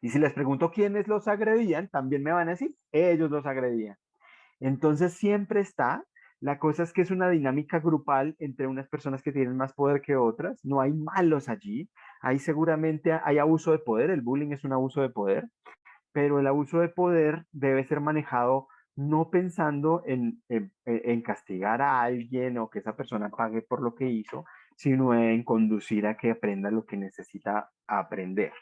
Y si les pregunto quiénes los agredían, también me van a decir, ellos los agredían. Entonces siempre está, la cosa es que es una dinámica grupal entre unas personas que tienen más poder que otras, no hay malos allí, hay seguramente hay abuso de poder, el bullying es un abuso de poder, pero el abuso de poder debe ser manejado no pensando en castigar a alguien o que esa persona pague por lo que hizo, sino en conducir a que aprenda lo que necesita aprender.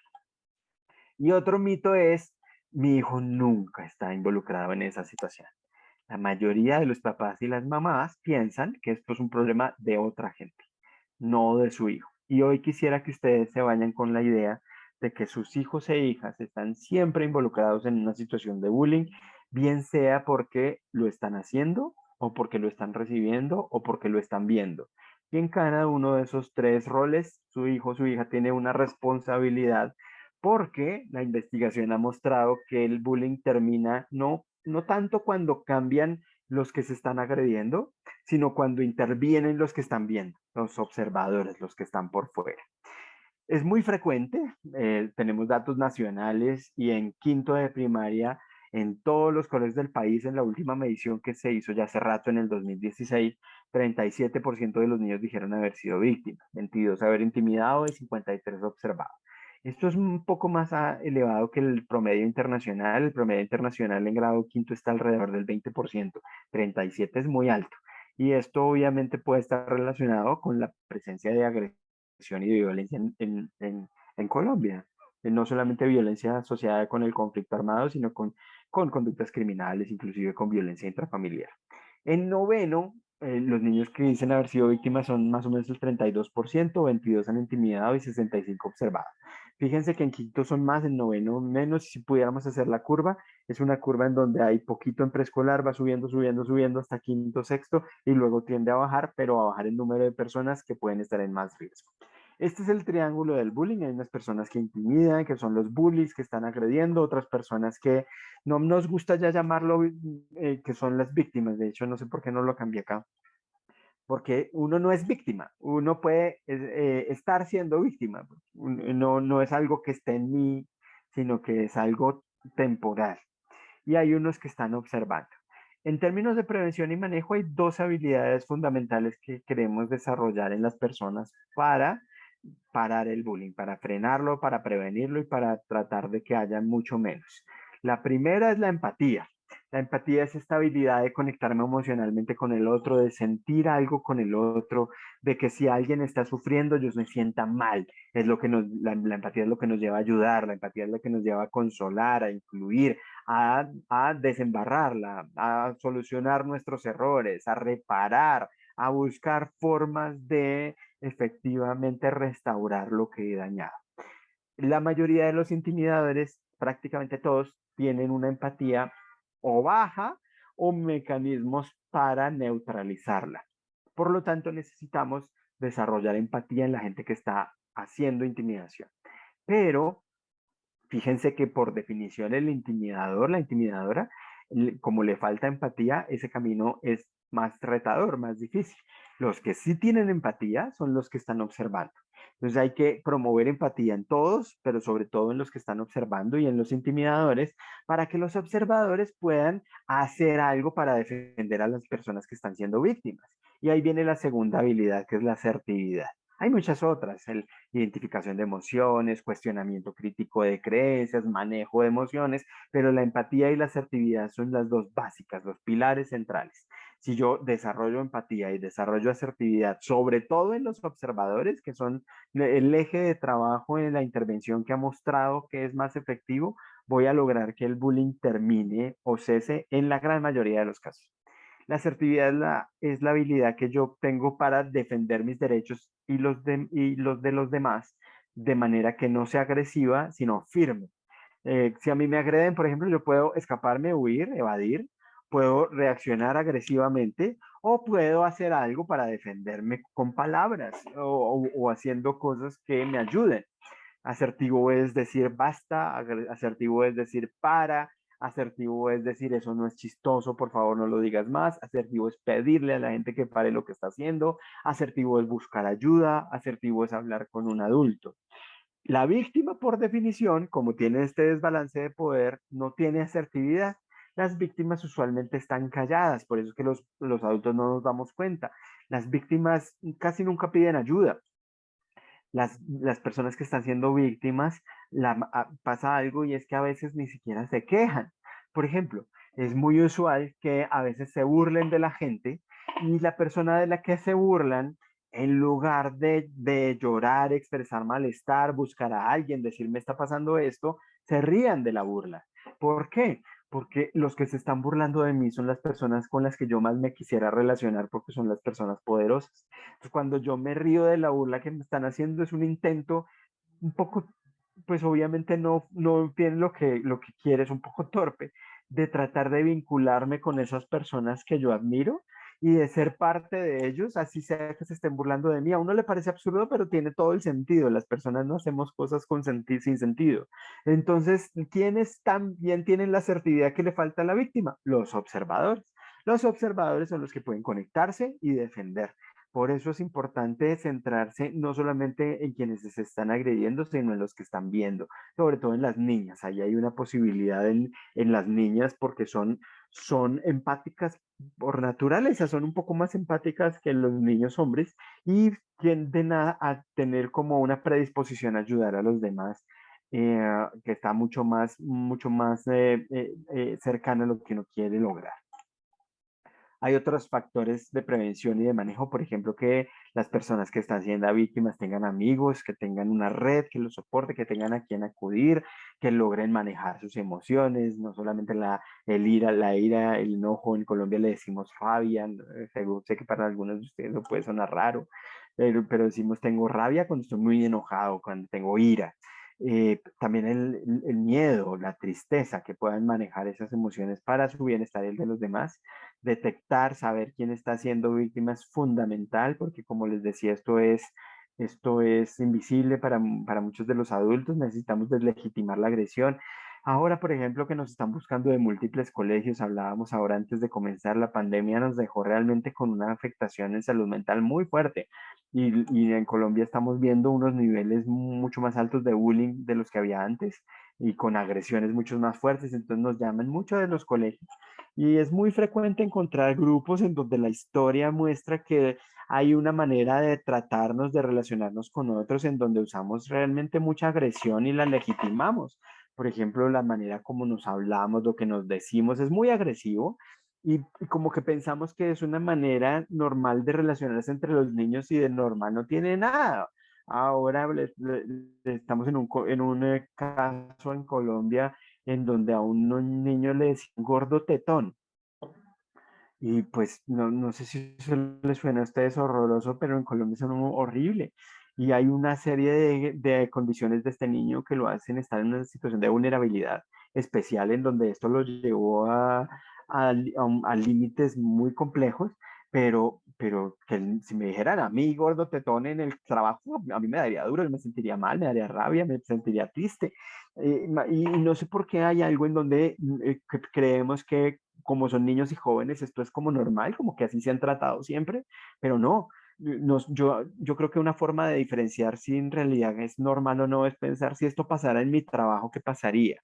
Y otro mito es, mi hijo nunca está involucrado en esa situación. La mayoría de los papás y las mamás piensan que esto es un problema de otra gente, no de su hijo. Y hoy quisiera que ustedes se vayan con la idea de que sus hijos e hijas están siempre involucrados en una situación de bullying, bien sea porque lo están haciendo o porque lo están recibiendo o porque lo están viendo. Y en cada uno de esos tres roles, su hijo o su hija tiene una responsabilidad porque la investigación ha mostrado que el bullying termina no tanto cuando cambian los que se están agrediendo, sino cuando intervienen los que están viendo, los observadores, los que están por fuera. Es muy frecuente, tenemos datos nacionales y en quinto de primaria, en todos los colegios del país, en la última medición que se hizo ya hace rato, en el 2016, 37% de los niños dijeron haber sido víctimas, 22 haber intimidado y 53 observado. Esto es un poco más elevado que el promedio internacional. El promedio internacional en grado quinto está alrededor del 20%, 37 es muy alto. Y esto obviamente puede estar relacionado con la presencia de agresión y de violencia en Colombia. No solamente violencia asociada con el conflicto armado, sino con conductas criminales, inclusive con violencia intrafamiliar. En noveno, los niños que dicen haber sido víctimas son más o menos el 32%, 22 han intimidado y 65 observado. Fíjense que en quinto son más, en noveno menos. Si pudiéramos hacer la curva, es una curva en donde hay poquito en preescolar, va subiendo, subiendo, subiendo hasta quinto, sexto y luego tiende a bajar, pero a bajar el número de personas que pueden estar en más riesgo. Este es el triángulo del bullying. Hay unas personas que intimidan, que son los bullies, que están agrediendo, otras personas que no nos gusta ya llamarlo, que son las víctimas. De hecho, no sé por qué no lo cambié acá. Porque uno no es víctima, uno puede estar siendo víctima. No es algo que esté en mí, sino que es algo temporal. Y hay unos que están observando. En términos de prevención y manejo, hay dos habilidades fundamentales que queremos desarrollar en las personas para parar el bullying, para frenarlo, para prevenirlo y para tratar de que haya mucho menos. La primera es la empatía. La empatía es esta habilidad de conectarme emocionalmente con el otro, de sentir algo con el otro, de que si alguien está sufriendo, yo me sienta mal. Es lo que la empatía es lo que nos lleva a ayudar, la empatía es lo que nos lleva a consolar, a incluir, a desembarrarla, a solucionar nuestros errores, a reparar, a buscar formas de efectivamente restaurar lo que he dañado. La mayoría de los intimidadores, prácticamente todos, tienen una empatía o baja o mecanismos para neutralizarla. Por lo tanto, necesitamos desarrollar empatía en la gente que está haciendo intimidación. Pero fíjense que por definición el intimidador, la intimidadora, como le falta empatía, ese camino es más retador, más difícil. Los que sí tienen empatía son los que están observando. Entonces hay que promover empatía en todos, pero sobre todo en los que están observando y en los intimidadores, para que los observadores puedan hacer algo para defender a las personas que están siendo víctimas. Y ahí viene la segunda habilidad, que es la asertividad. Hay muchas otras, identificación de emociones, cuestionamiento crítico de creencias, manejo de emociones, pero la empatía y la asertividad son las dos básicas, los pilares centrales. Si yo desarrollo empatía y desarrollo asertividad, sobre todo en los observadores, que son el eje de trabajo en la intervención que ha mostrado que es más efectivo, voy a lograr que el bullying termine o cese en la gran mayoría de los casos. La asertividad es la habilidad que yo tengo para defender mis derechos y los de los demás, de manera que no sea agresiva, sino firme. Si a mí me agreden, por ejemplo, yo puedo escaparme, huir, evadir, puedo reaccionar agresivamente o puedo hacer algo para defenderme con palabras o haciendo cosas que me ayuden. Asertivo es decir basta, asertivo es decir para, asertivo es decir eso no es chistoso, por favor no lo digas más, asertivo es pedirle a la gente que pare lo que está haciendo, asertivo es buscar ayuda, asertivo es hablar con un adulto. La víctima, por definición, como tiene este desbalance de poder, no tiene asertividad. Las víctimas usualmente están calladas, por eso es que los adultos no nos damos cuenta. Las víctimas casi nunca piden ayuda. Las personas que están siendo víctimas, pasa algo y es que a veces ni siquiera se quejan. Por ejemplo, es muy usual que a veces se burlen de la gente y la persona de la que se burlan, en lugar de llorar, expresar malestar, buscar a alguien, decir me está pasando esto, se rían de la burla. ¿Por qué? Porque los que se están burlando de mí son las personas con las que yo más me quisiera relacionar porque son las personas poderosas. Entonces, cuando yo me río de la burla que me están haciendo, es un intento un poco, pues obviamente no tiene lo que quiere, es un poco torpe, de tratar de vincularme con esas personas que yo admiro y de ser parte de ellos, así sea que se estén burlando de mí. A uno le parece absurdo, pero tiene todo el sentido. Las personas no hacemos cosas sin sentido. Entonces, ¿quiénes también tienen la asertividad que le falta a la víctima? Los observadores. Los observadores son los que pueden conectarse y defender. Por eso es importante centrarse no solamente en quienes se están agrediendo, sino en los que están viendo, sobre todo en las niñas. Ahí hay una posibilidad en las niñas porque son empáticas por naturaleza, son un poco más empáticas que los niños hombres y tienden a tener como una predisposición a ayudar a los demás, que está mucho más cercana a lo que uno quiere lograr. Hay otros factores de prevención y de manejo, por ejemplo, que las personas que están siendo víctimas tengan amigos, que tengan una red que los soporte, que tengan a quien acudir, que logren manejar sus emociones, no solamente la ira, el enojo. En Colombia le decimos rabia, sé que para algunos de ustedes lo puede sonar raro, pero decimos tengo rabia cuando estoy muy enojado, cuando tengo ira. También el miedo, la tristeza, que puedan manejar esas emociones para su bienestar y el de los demás. Detectar, saber quién está siendo víctima es fundamental porque, como les decía, esto es invisible para muchos de los adultos. Necesitamos deslegitimar la agresión. Ahora, por ejemplo, que nos están buscando de múltiples colegios, hablábamos ahora antes de comenzar, la pandemia nos dejó realmente con una afectación en salud mental muy fuerte. Y en Colombia estamos viendo unos niveles mucho más altos de bullying de los que había antes y con agresiones mucho más fuertes. Entonces nos llaman mucho de los colegios y es muy frecuente encontrar grupos en donde la historia muestra que hay una manera de tratarnos, de relacionarnos con otros, en donde usamos realmente mucha agresión y la legitimamos. Por ejemplo, la manera como nos hablamos, lo que nos decimos, es muy agresivo y como que pensamos que es una manera normal de relacionarse entre los niños y de normal no tiene nada. Ahora estamos en un caso en Colombia en donde a un niño le decían gordo tetón. Y pues no sé si eso les suena a ustedes horroroso, pero en Colombia son horrible. Y hay una serie de condiciones de este niño que lo hacen estar en una situación de vulnerabilidad especial en donde esto lo llevó a límites muy complejos, pero que si me dijeran a mí gordo tetón en el trabajo, a mí me daría duro, yo me sentiría mal, me daría rabia, me sentiría triste. Y no sé por qué hay algo en donde creemos que como son niños y jóvenes, esto es como normal, como que así se han tratado siempre, pero no. Yo creo que una forma de diferenciar si en realidad es normal o no es pensar si esto pasara en mi trabajo, ¿qué pasaría?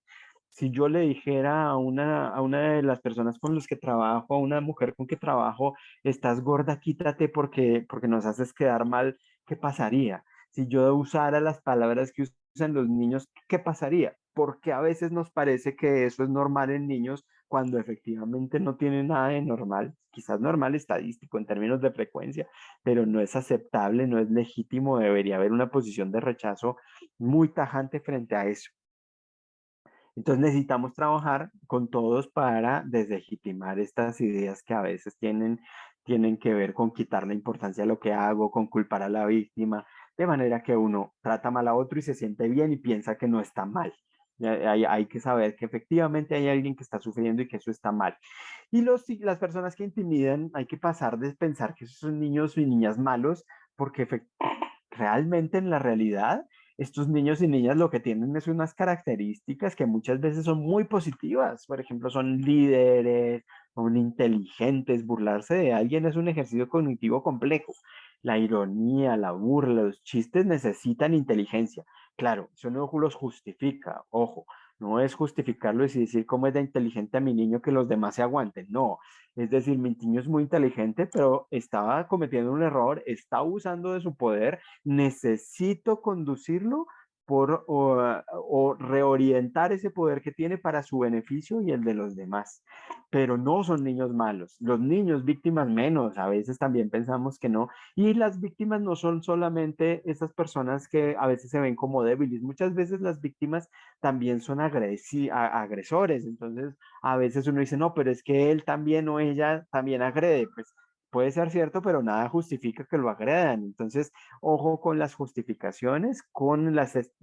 Si yo le dijera a una de las personas con las que trabajo, a una mujer con que trabajo, estás gorda, quítate porque nos haces quedar mal, ¿qué pasaría? Si yo usara las palabras que usan los niños, ¿qué pasaría? Porque a veces nos parece que eso es normal en niños cuando efectivamente no tiene nada de normal, quizás normal estadístico en términos de frecuencia, pero no es aceptable, no es legítimo, debería haber una posición de rechazo muy tajante frente a eso. Entonces necesitamos trabajar con todos para deslegitimar estas ideas que a veces tienen que ver con quitar la importancia a lo que hago, con culpar a la víctima. de manera que uno trata mal a otro y se siente bien y piensa que no está mal. Hay que saber que efectivamente hay alguien que está sufriendo y que eso está mal. Y las personas que intimidan, hay que pasar de pensar que esos son niños y niñas malos, porque realmente en la realidad, estos niños y niñas lo que tienen es unas características que muchas veces son muy positivas. Por ejemplo, son líderes, son inteligentes. Burlarse de alguien es un ejercicio cognitivo complejo. La ironía, la burla, los chistes necesitan inteligencia. Claro, eso no los justifica, ojo, no es justificarlo y decir cómo es de inteligente a mi niño que los demás se aguanten. No, es decir, mi niño es muy inteligente, pero estaba cometiendo un error, está abusando de su poder, necesito conducirlo o reorientar ese poder que tiene para su beneficio y el de los demás. Pero no son niños malos. Los niños víctimas menos, a veces también pensamos que no. Y las víctimas no son solamente esas personas que a veces se ven como débiles. Muchas veces las víctimas también son agresores. Entonces, a veces uno dice, no, pero es que él también o ella también agrede. Pues puede ser cierto, pero nada justifica que lo agredan. Entonces, ojo con las justificaciones, con la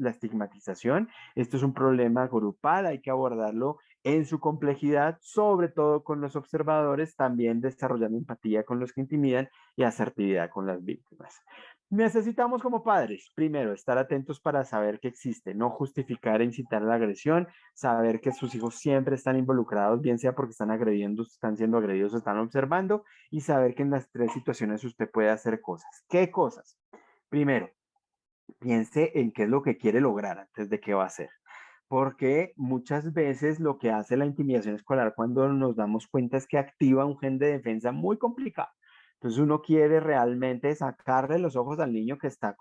estigmatización. Esto es un problema grupal, hay que abordarlo en su complejidad, sobre todo con los observadores, también desarrollando empatía con los que intimidan y asertividad con las víctimas. Necesitamos como padres, primero, estar atentos para saber que existe, no justificar e incitar a la agresión, saber que sus hijos siempre están involucrados, bien sea porque están agrediendo, están siendo agredidos o están observando, y saber que en las tres situaciones usted puede hacer cosas. ¿Qué cosas? Primero, piense en qué es lo que quiere lograr antes de qué va a hacer. Porque muchas veces lo que hace la intimidación escolar cuando nos damos cuenta es que activa un gen de defensa muy complicado. Entonces uno quiere realmente sacarle los ojos al niño que está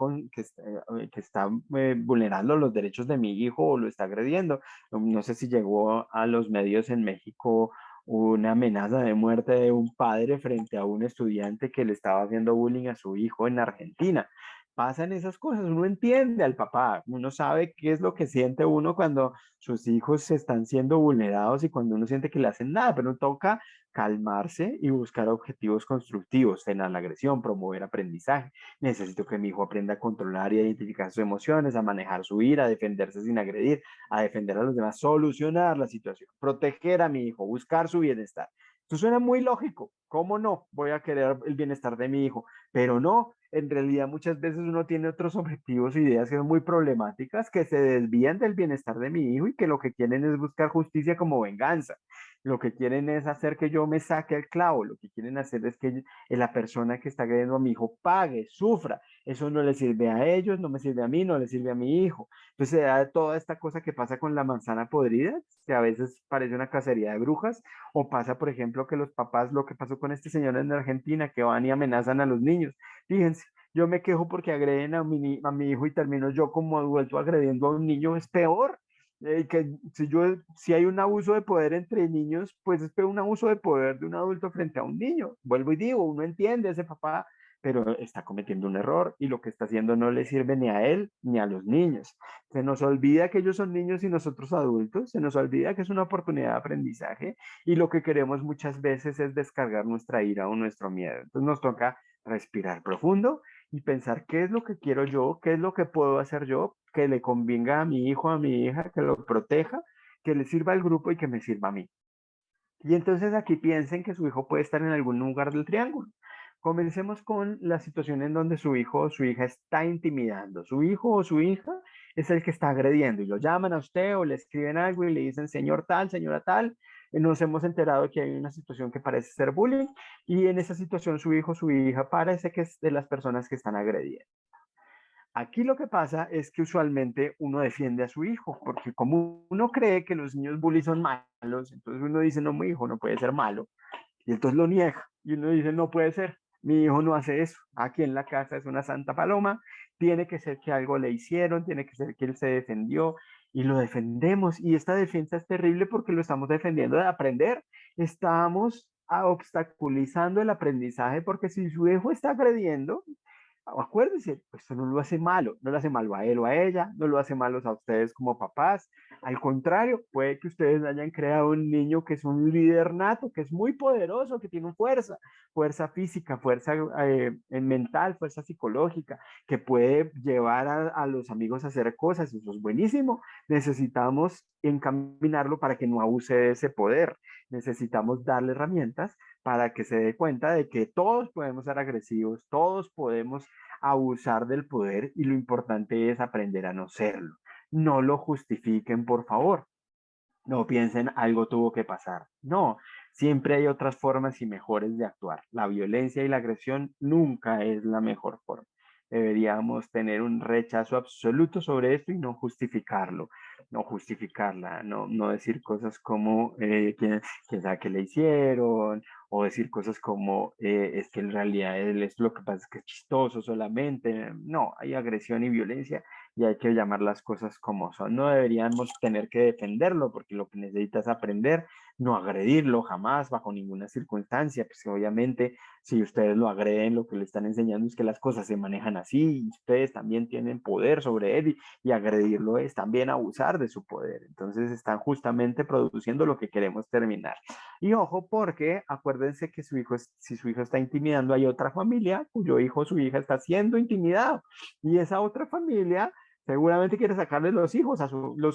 vulnerando los derechos de mi hijo o lo está agrediendo. No sé si llegó a los medios en México una amenaza de muerte de un padre frente a un estudiante que le estaba haciendo bullying a su hijo en Argentina. Pasan esas cosas, uno entiende al papá, uno sabe qué es lo que siente uno cuando sus hijos están siendo vulnerados y cuando uno siente que le hacen nada, pero toca calmarse y buscar objetivos constructivos, frenar la agresión, promover aprendizaje. Necesito que mi hijo aprenda a controlar y a identificar sus emociones, a manejar su ira, a defenderse sin agredir, a defender a los demás, solucionar la situación, proteger a mi hijo, buscar su bienestar. Esto suena muy lógico. ¿Cómo no voy a querer el bienestar de mi hijo? Pero no, en realidad muchas veces uno tiene otros objetivos, ideas que son muy problemáticas, que se desvían del bienestar de mi hijo y que lo que quieren es buscar justicia como venganza. Lo que quieren es hacer que yo me saque el clavo, lo que quieren hacer es que la persona que está agrediendo a mi hijo pague, sufra. Eso no le sirve a ellos, no me sirve a mí, no le sirve a mi hijo. Entonces se da toda esta cosa que pasa con la manzana podrida, que a veces parece una cacería de brujas, o pasa, por ejemplo, que los papás, lo que pasó con este señor en Argentina, que van y amenazan a los niños. Fíjense, yo me quejo porque agreden a mi hijo y termino yo como adulto agrediendo a un niño, es peor. Que si hay un abuso de poder entre niños, pues es peor un abuso de poder de un adulto frente a un niño. Vuelvo y digo, uno entiende a ese papá, pero está cometiendo un error y lo que está haciendo no le sirve ni a él ni a los niños. Se nos olvida que ellos son niños y nosotros adultos, se nos olvida que es una oportunidad de aprendizaje y lo que queremos muchas veces es descargar nuestra ira o nuestro miedo. Entonces nos toca respirar profundo y pensar qué es lo que quiero yo, qué es lo que puedo hacer yo, que le convenga a mi hijo, a mi hija, que lo proteja, que le sirva al grupo y que me sirva a mí. Y entonces aquí piensen que su hijo puede estar en algún lugar del triángulo. Comencemos con la situación en donde su hijo o su hija está intimidando. Su hijo o su hija es el que está agrediendo y lo llaman a usted o le escriben algo y le dicen, señor tal, señora tal, nos hemos enterado de que hay una situación que parece ser bullying y en esa situación su hijo o su hija parece que es de las personas que están agrediendo. Aquí lo que pasa es que usualmente uno defiende a su hijo, porque como uno cree que los niños bullies son malos, entonces uno dice, no, mi hijo no puede ser malo, y entonces lo niega, y uno dice, no puede ser, mi hijo no hace eso, aquí en la casa es una santa paloma, tiene que ser que algo le hicieron, tiene que ser que él se defendió, y lo defendemos, y esta defensa es terrible porque lo estamos defendiendo de aprender, estamos obstaculizando el aprendizaje, porque si su hijo está agrediendo, Acuérdense, esto no lo hace malo, no lo hace malo a él o a ella, no lo hace malos a ustedes como papás. Al contrario, puede que ustedes hayan creado un niño que es un líder nato, que es muy poderoso, que tiene fuerza, fuerza física, fuerza mental, fuerza psicológica, que puede llevar a los amigos a hacer cosas. Eso es buenísimo. Necesitamos encaminarlo para que no abuse de ese poder. Necesitamos darle herramientas para que se dé cuenta de que todos podemos ser agresivos, todos podemos abusar del poder y lo importante es aprender a no serlo. No lo justifiquen, por favor. No piensen algo tuvo que pasar. No, siempre hay otras formas y mejores de actuar. La violencia y la agresión nunca es la mejor forma. Deberíamos tener un rechazo absoluto sobre esto y no justificarlo, no justificarla, no decir cosas como quién sabe qué le hicieron, o decir cosas como es que en realidad él es lo que pasa es que es chistoso solamente. No, hay agresión y violencia y hay que llamar las cosas como son. No deberíamos tener que defenderlo porque lo que necesita es aprender, no agredirlo jamás, bajo ninguna circunstancia. Pues obviamente si ustedes lo agreden, lo que le están enseñando es que las cosas se manejan así y ustedes también tienen poder sobre él y agredirlo es también abusar de su poder. Entonces están justamente produciendo lo que queremos terminar. Y ojo, porque acuérdense que su hijo, si su hijo está intimidando, hay otra familia cuyo hijo o su hija está siendo intimidado. Y esa otra familia seguramente quiere sacarle los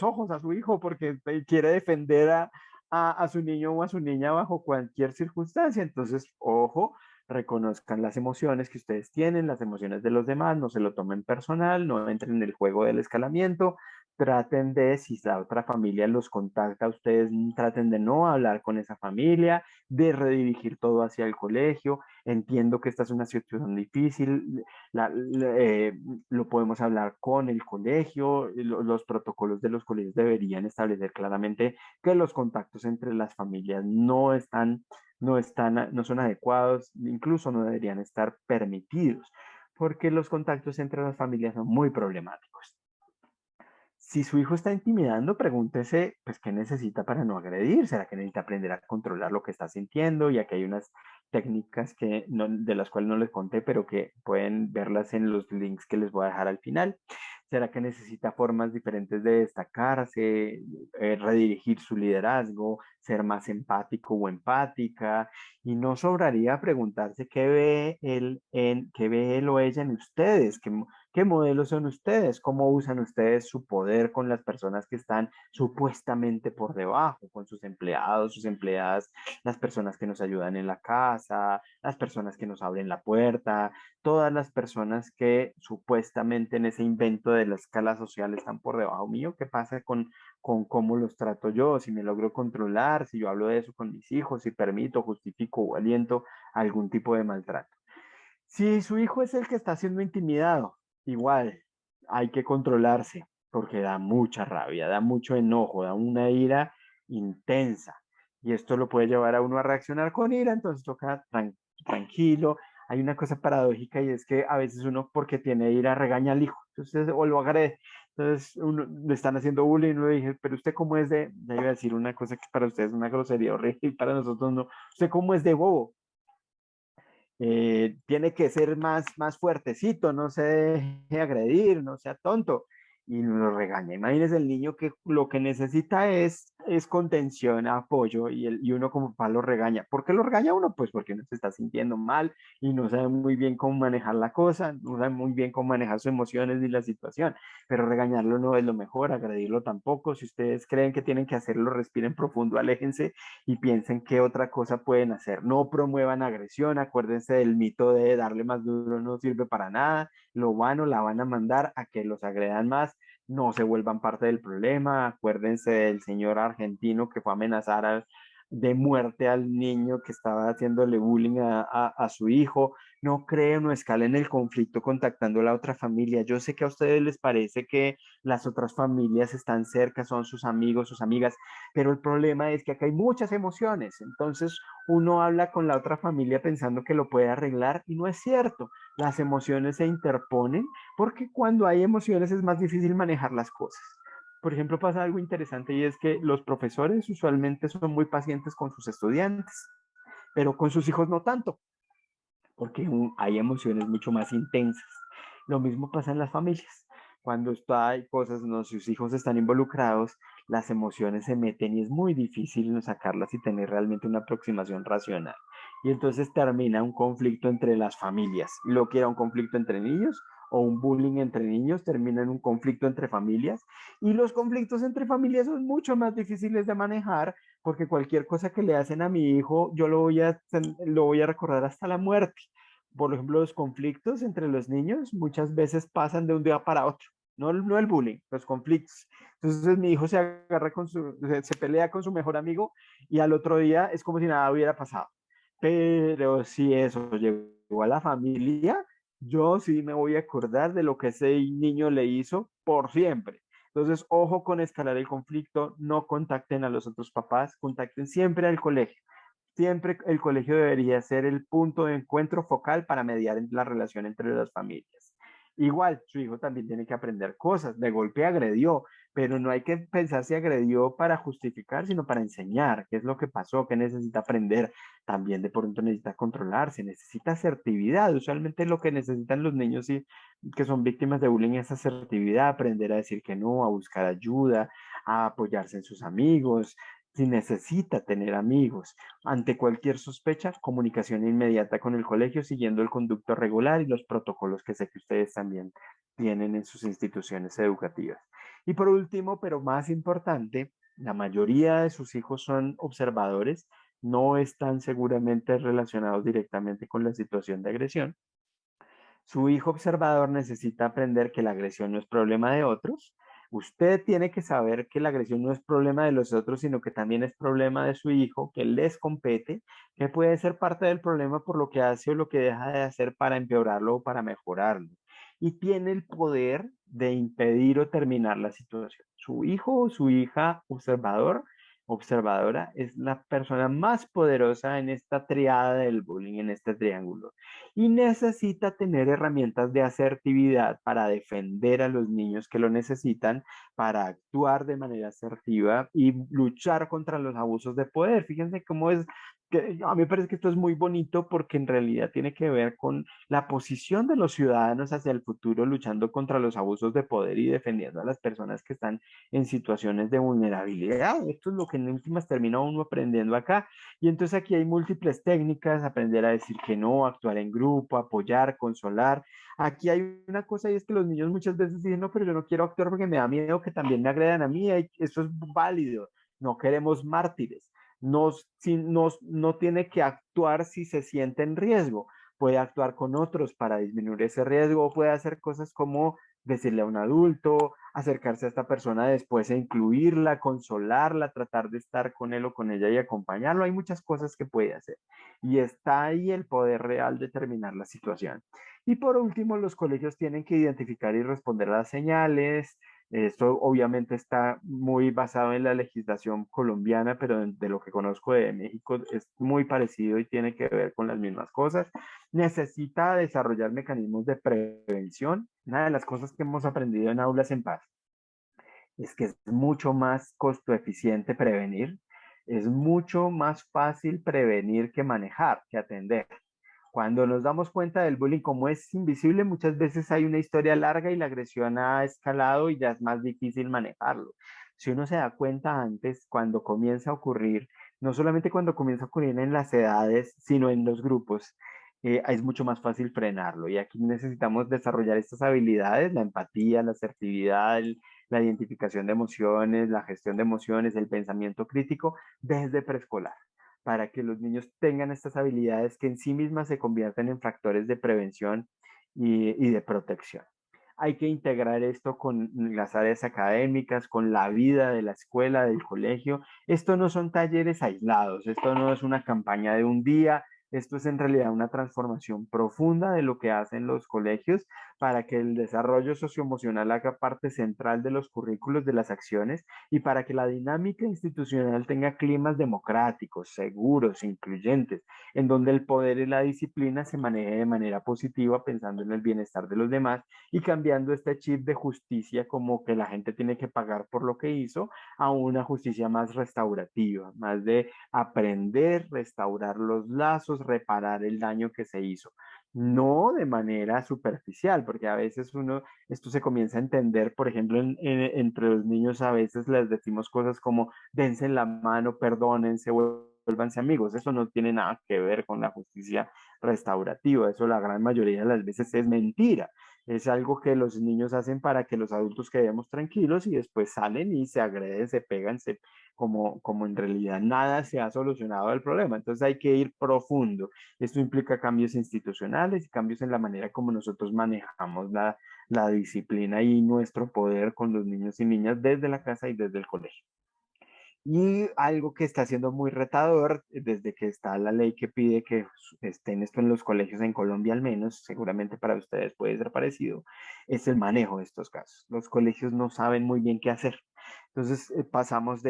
ojos a su hijo porque quiere defender a su niño o a su niña bajo cualquier circunstancia. Entonces, ojo, reconozcan las emociones que ustedes tienen, las emociones de los demás, no se lo tomen personal, no entren en el juego del escalamiento, traten de, si la otra familia los contacta, ustedes traten de no hablar con esa familia, de redirigir todo hacia el colegio. Entiendo que esta es una situación difícil, lo podemos hablar con el colegio, los protocolos de los colegios deberían establecer claramente que los contactos entre las familias no son adecuados, incluso no deberían estar permitidos, porque los contactos entre las familias son muy problemáticos. Si su hijo está intimidando, pregúntese, pues, ¿qué necesita para no agredir? ¿Será que necesita aprender a controlar lo que está sintiendo? Y aquí hay unas técnicas de las cuales no les conté, pero que pueden verlas en los links que les voy a dejar al final. ¿Será que necesita formas diferentes de destacarse, redirigir su liderazgo, ser más empático o empática? Y no sobraría preguntarse qué ve él o ella en ustedes, ¿qué modelos son ustedes? ¿Cómo usan ustedes su poder con las personas que están supuestamente por debajo, con sus empleados, sus empleadas, las personas que nos ayudan en la casa, las personas que nos abren la puerta, todas las personas que supuestamente en ese invento de la escala social están por debajo mío? ¿Qué pasa con cómo los trato yo? Si me logro controlar, si yo hablo de eso con mis hijos, si permito, justifico o aliento algún tipo de maltrato. Si su hijo es el que está siendo intimidado, igual hay que controlarse porque da mucha rabia, da mucho enojo, da una ira intensa. Y esto lo puede llevar a uno a reaccionar con ira, entonces toca tranquilo. Hay una cosa paradójica y es que a veces uno porque tiene ira regaña al hijo, entonces, o lo agrede. Entonces le están haciendo bullying y uno le dije, pero usted cómo es ya iba a decir una cosa que para ustedes es una grosería horrible y para nosotros no, usted cómo es de bobo, tiene que ser más fuertecito, no se deje agredir, no sea tonto. Y lo regaña. Imagínese el niño que lo que necesita es contención, apoyo, y uno como papá lo regaña. ¿Por qué lo regaña uno? Pues porque uno se está sintiendo mal y no sabe muy bien cómo manejar la cosa, no sabe muy bien cómo manejar sus emociones ni la situación. Pero regañarlo no es lo mejor, agredirlo tampoco. Si ustedes creen que tienen que hacerlo, respiren profundo, aléjense y piensen qué otra cosa pueden hacer. No promuevan agresión, acuérdense del mito de darle más duro no sirve para nada, lo van o la van a mandar a que los agredan más, no se vuelvan parte del problema. Acuérdense del señor argentino que fue a amenazar de muerte al niño que estaba haciéndole bullying a su hijo. No creen o escalen el conflicto contactando a la otra familia. Yo sé que a ustedes les parece que las otras familias están cerca, son sus amigos, sus amigas, pero el problema es que acá hay muchas emociones. Entonces uno habla con la otra familia pensando que lo puede arreglar y no es cierto. Las emociones se interponen porque cuando hay emociones es más difícil manejar las cosas. Por ejemplo, pasa algo interesante y es que los profesores usualmente son muy pacientes con sus estudiantes, pero con sus hijos no tanto, porque hay emociones mucho más intensas. Lo mismo pasa en las familias. Cuando hay cosas donde sus hijos están involucrados, las emociones se meten y es muy difícil no sacarlas y tener realmente una aproximación racional. Y entonces termina un conflicto entre las familias. Lo que era un conflicto entre niños o un bullying entre niños termina en un conflicto entre familias. Y los conflictos entre familias son mucho más difíciles de manejar porque cualquier cosa que le hacen a mi hijo, yo lo voy a recordar hasta la muerte. Por ejemplo, los conflictos entre los niños muchas veces pasan de un día para otro. No el bullying, los conflictos. Entonces mi hijo se pelea con su mejor amigo y al otro día es como si nada hubiera pasado. Pero si eso llegó a la familia, yo sí me voy a acordar de lo que ese niño le hizo por siempre. Entonces, ojo con escalar el conflicto, no contacten a los otros papás, contacten siempre al colegio. Siempre el colegio debería ser el punto de encuentro focal para mediar en la relación entre las familias. Igual, su hijo también tiene que aprender cosas. De golpe agredió, pero no hay que pensar si agredió para justificar, sino para enseñar qué es lo que pasó, qué necesita aprender. También de pronto necesita controlarse, necesita asertividad. Usualmente lo que necesitan los niños que son víctimas de bullying es asertividad, aprender a decir que no, a buscar ayuda, a apoyarse en sus amigos, si necesita tener amigos. Ante cualquier sospecha, comunicación inmediata con el colegio siguiendo el conducto regular y los protocolos que sé que ustedes también tienen en sus instituciones educativas. Y por último, pero más importante, la mayoría de sus hijos son observadores, no están seguramente relacionados directamente con la situación de agresión. Su hijo observador necesita aprender que la agresión no es problema de otros. Usted tiene que saber que la agresión no es problema de los otros, sino que también es problema de su hijo, que les compete, que puede ser parte del problema por lo que hace o lo que deja de hacer para empeorarlo o para mejorarlo. Y tiene el poder de impedir o terminar la situación. Su hijo o su hija observadora, es la persona más poderosa en esta triada del bullying, en este triángulo y necesita tener herramientas de asertividad para defender a los niños que lo necesitan, para actuar de manera asertiva y luchar contra los abusos de poder. Fíjense cómo es que a mí me parece que esto es muy bonito porque en realidad tiene que ver con la posición de los ciudadanos hacia el futuro, luchando contra los abusos de poder y defendiendo a las personas que están en situaciones de vulnerabilidad. Esto es lo que en últimas termina uno aprendiendo acá. Y entonces aquí hay múltiples técnicas, aprender a decir que no, actuar en grupo, apoyar, consolar. Aquí hay una cosa y es que los niños muchas veces dicen, no, pero yo no quiero actuar porque me da miedo que también me agredan a mí. Eso es válido. No queremos mártires. No tiene que actuar si se siente en riesgo. Puede actuar con otros para disminuir ese riesgo o puede hacer cosas como decirle a un adulto, acercarse a esta persona después e incluirla, consolarla, tratar de estar con él o con ella y acompañarlo. Hay muchas cosas que puede hacer. Y está ahí el poder real de terminar la situación. Y por último, los colegios tienen que identificar y responder a las señales. Esto obviamente está muy basado en la legislación colombiana, pero de lo que conozco de México es muy parecido y tiene que ver con las mismas cosas. Necesita desarrollar mecanismos de prevención. Una de las cosas que hemos aprendido en Aulas en Paz es que es mucho más costo eficiente prevenir, es mucho más fácil prevenir que manejar, que atender. Cuando nos damos cuenta del bullying, como es invisible, muchas veces hay una historia larga y la agresión ha escalado y ya es más difícil manejarlo. Si uno se da cuenta antes, cuando comienza a ocurrir, no solamente cuando comienza a ocurrir en las edades, sino en los grupos, es mucho más fácil frenarlo. Y aquí necesitamos desarrollar estas habilidades, la empatía, la asertividad, la identificación de emociones, la gestión de emociones, el pensamiento crítico desde preescolar para que los niños tengan estas habilidades que en sí mismas se convierten en factores de prevención y de protección. Hay que integrar esto con las áreas académicas, con la vida de la escuela, del colegio. Esto no son talleres aislados, esto no es una campaña de un día, esto es en realidad una transformación profunda de lo que hacen los colegios para que el desarrollo socioemocional haga parte central de los currículos de las acciones y para que la dinámica institucional tenga climas democráticos, seguros, incluyentes, en donde el poder y la disciplina se maneje de manera positiva pensando en el bienestar de los demás y cambiando este chip de justicia como que la gente tiene que pagar por lo que hizo a una justicia más restaurativa, más de aprender, restaurar los lazos, reparar el daño que se hizo. no de manera superficial, porque a veces esto se comienza a entender, por ejemplo, entre los niños a veces les decimos cosas como dense la mano, perdónense, vuélvanse amigos. Eso no tiene nada que ver con la justicia restaurativa, eso la gran mayoría de las veces es mentira. Es algo que los niños hacen para que los adultos quedemos tranquilos y después salen y se agreden, se pegan, como en realidad nada se ha solucionado el problema. Entonces hay que ir profundo. Esto implica cambios institucionales y cambios en la manera como nosotros manejamos la disciplina y nuestro poder con los niños y niñas desde la casa y desde el colegio. Y algo que está siendo muy retador desde que está la ley que pide que estén esto en los colegios en Colombia al menos, seguramente para ustedes puede ser parecido, es el manejo de estos casos. Los colegios no saben muy bien qué hacer. Entonces pasamos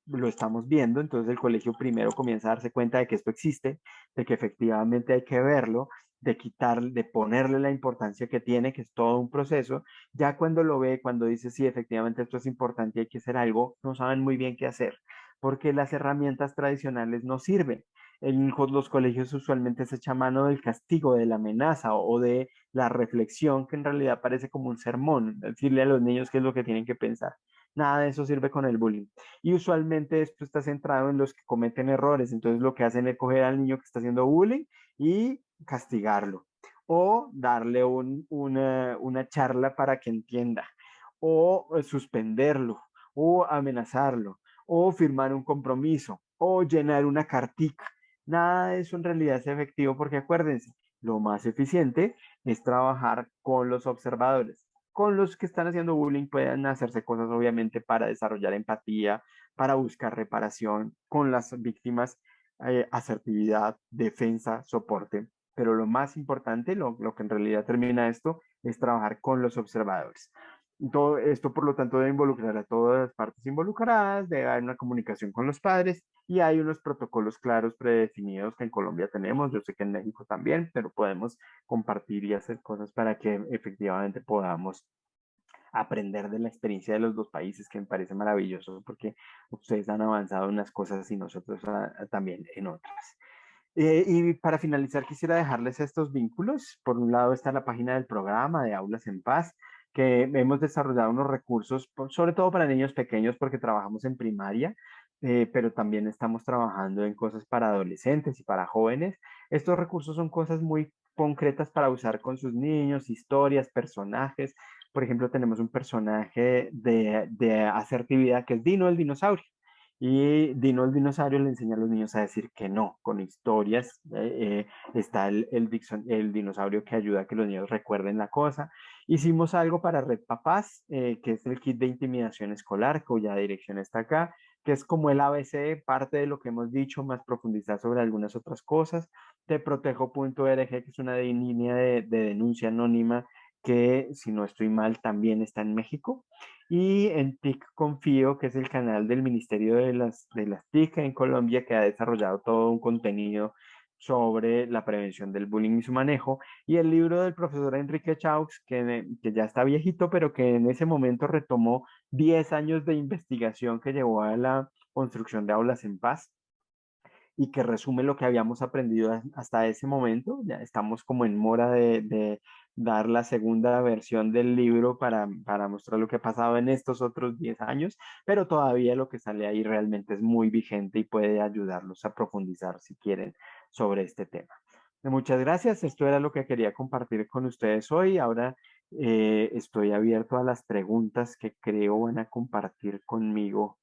lo estamos viendo, entonces el colegio primero comienza a darse cuenta de que esto existe, de que efectivamente hay que verlo, de ponerle la importancia que tiene, que es todo un proceso. Ya cuando lo ve, cuando dice, sí, efectivamente esto es importante y hay que hacer algo, no saben muy bien qué hacer, porque las herramientas tradicionales no sirven. En los colegios usualmente se echa mano del castigo, de la amenaza o de la reflexión, que en realidad parece como un sermón, decirle a los niños qué es lo que tienen que pensar. Nada de eso sirve con el bullying. Y usualmente esto está centrado en los que cometen errores. Entonces lo que hacen es coger al niño que está haciendo bullying y castigarlo. O darle una charla para que entienda. O suspenderlo. O amenazarlo. O firmar un compromiso. O llenar una cartica. Nada de eso en realidad es efectivo porque acuérdense, lo más eficiente es trabajar con los observadores. Con los que están haciendo bullying pueden hacerse cosas obviamente para desarrollar empatía, para buscar reparación, con las víctimas, asertividad, defensa, soporte. Pero lo más importante, lo que en realidad termina esto, es trabajar con los observadores. Todo esto, por lo tanto, debe involucrar a todas las partes involucradas, debe haber una comunicación con los padres y hay unos protocolos claros predefinidos que en Colombia tenemos, yo sé que en México también, pero podemos compartir y hacer cosas para que efectivamente podamos aprender de la experiencia de los dos países, que me parece maravilloso porque ustedes han avanzado en unas cosas y nosotros también en otras. Y para finalizar, quisiera dejarles estos vínculos. Por un lado está la página del programa de Aulas en Paz, que hemos desarrollado unos recursos, sobre todo para niños pequeños, porque trabajamos en primaria, pero también estamos trabajando en cosas para adolescentes y para jóvenes. Estos recursos son cosas muy concretas para usar con sus niños, historias, personajes. Por ejemplo, tenemos un personaje de asertividad que es Dino el dinosaurio. Y Dino el dinosaurio le enseña a los niños a decir que no, con historias. Está el dinosaurio que ayuda a que los niños recuerden la cosa. Hicimos algo para Red Papás, que es el kit de intimidación escolar, cuya dirección está acá, que es como el ABC, parte de lo que hemos dicho, más profundizar sobre algunas otras cosas. Teprotejo.org, que es una línea de denuncia anónima que, si no estoy mal, también está en México. Y en TIC Confío, que es el canal del Ministerio de las TIC en Colombia, que ha desarrollado todo un contenido sobre la prevención del bullying y su manejo. Y el libro del profesor Enrique Chaux, que ya está viejito, pero que en ese momento retomó 10 años de investigación que llevó a la construcción de Aulas en Paz y que resume lo que habíamos aprendido hasta ese momento. Ya estamos como en mora de dar la segunda versión del libro para mostrar lo que ha pasado en estos otros 10 años, pero todavía lo que sale ahí realmente es muy vigente y puede ayudarlos a profundizar si quieren sobre este tema. Muchas gracias. Esto era lo que quería compartir con ustedes hoy. Ahora estoy abierto a las preguntas que creo van a compartir conmigo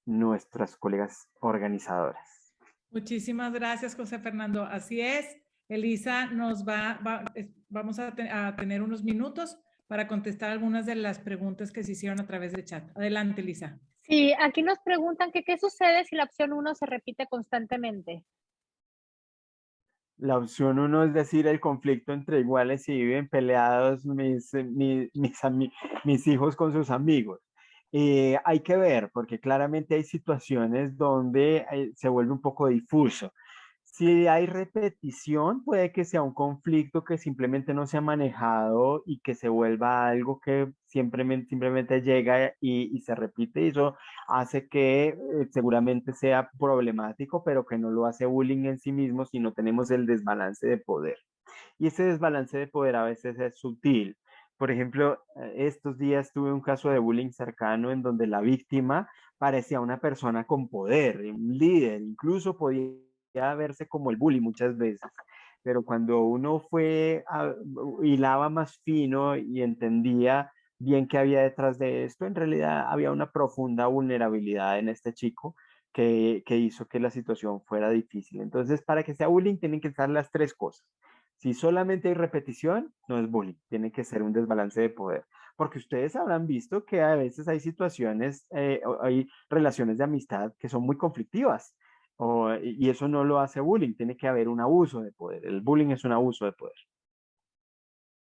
nuestras colegas organizadoras. Muchísimas gracias, José Fernando. Así es, Elisa vamos a tener unos minutos para contestar algunas de las preguntas que se hicieron a través del chat. Adelante, Elisa. Sí, aquí nos preguntan que qué sucede si la opción 1 se repite constantemente. La opción 1 es decir, el conflicto entre iguales y viven peleados mis hijos con sus amigos. Hay que ver, porque claramente hay situaciones donde se vuelve un poco difuso. Si hay repetición, puede que sea un conflicto que simplemente no se ha manejado y que se vuelva algo que simplemente llega y se repite, y eso hace que seguramente sea problemático, pero que no lo hace bullying en sí mismo si no tenemos el desbalance de poder. Y ese desbalance de poder a veces es sutil. Por ejemplo, estos días tuve un caso de bullying cercano en donde la víctima parecía una persona con poder, un líder, incluso podía verse como el bully muchas veces. Pero cuando uno hilaba más fino y entendía bien qué había detrás de esto, en realidad había una profunda vulnerabilidad en este chico que hizo que la situación fuera difícil. Entonces, para que sea bullying, tienen que estar las tres cosas. Si solamente hay repetición, no es bullying, tiene que ser un desbalance de poder. Porque ustedes habrán visto que a veces hay situaciones, hay relaciones de amistad que son muy conflictivas. Y eso no lo hace bullying, tiene que haber un abuso de poder. El bullying es un abuso de poder.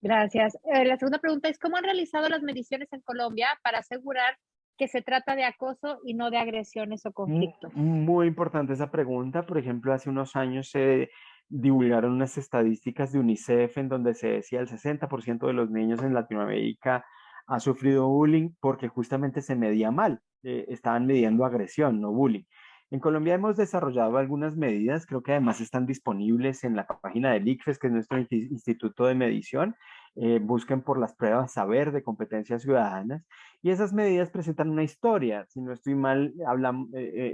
Gracias. La segunda pregunta es, ¿cómo han realizado las mediciones en Colombia para asegurar que se trata de acoso y no de agresiones o conflictos? Muy importante esa pregunta. Por ejemplo, hace unos años se divulgaron unas estadísticas de UNICEF en donde se decía el 60% de los niños en Latinoamérica ha sufrido bullying porque justamente se medía mal. Estaban midiendo agresión, no bullying. En Colombia hemos desarrollado algunas medidas, creo que además están disponibles en la página del ICFES, que es nuestro instituto de medición. Busquen por las pruebas saber de competencias ciudadanas y esas medidas presentan una historia. Si no estoy mal,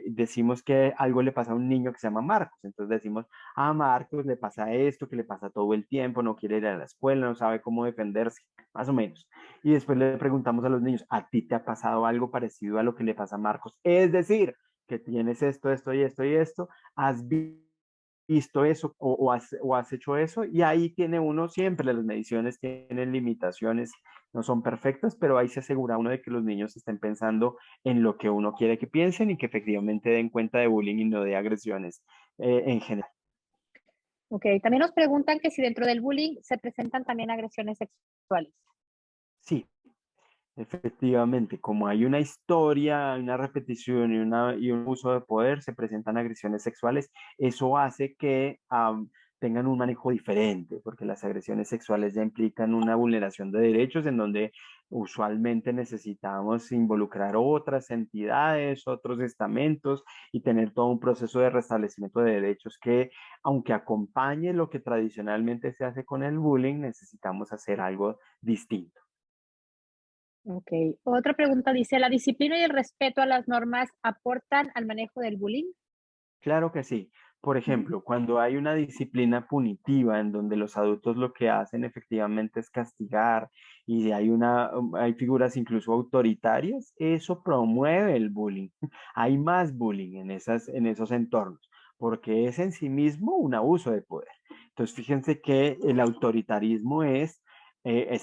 decimos que algo le pasa a un niño que se llama Marcos. Entonces decimos, a Marcos le pasa esto, que le pasa todo el tiempo, no quiere ir a la escuela, no sabe cómo defenderse, más o menos. Y después le preguntamos a los niños, ¿a ti te ha pasado algo parecido a lo que le pasa a Marcos? Es decir, que tienes esto, esto y esto y esto, has visto eso o has hecho eso, y ahí tiene uno siempre, las mediciones tienen limitaciones, no son perfectas, pero ahí se asegura uno de que los niños estén pensando en lo que uno quiere que piensen y que efectivamente den cuenta de bullying y no de agresiones en general. Ok, también nos preguntan que si dentro del bullying se presentan también agresiones sexuales. Sí, efectivamente, como hay una historia, una repetición y un uso de poder, se presentan agresiones sexuales. Eso hace que tengan un manejo diferente, porque las agresiones sexuales ya implican una vulneración de derechos en donde usualmente necesitamos involucrar otras entidades, otros estamentos y tener todo un proceso de restablecimiento de derechos que, aunque acompañe lo que tradicionalmente se hace con el bullying, necesitamos hacer algo distinto. Ok, otra pregunta dice, ¿la disciplina y el respeto a las normas aportan al manejo del bullying? Claro que sí. Por ejemplo, cuando hay una disciplina punitiva en donde los adultos lo que hacen efectivamente es castigar y hay figuras incluso autoritarias, eso promueve el bullying. Hay más bullying en esos entornos, porque es en sí mismo un abuso de poder. Entonces, fíjense que el autoritarismo es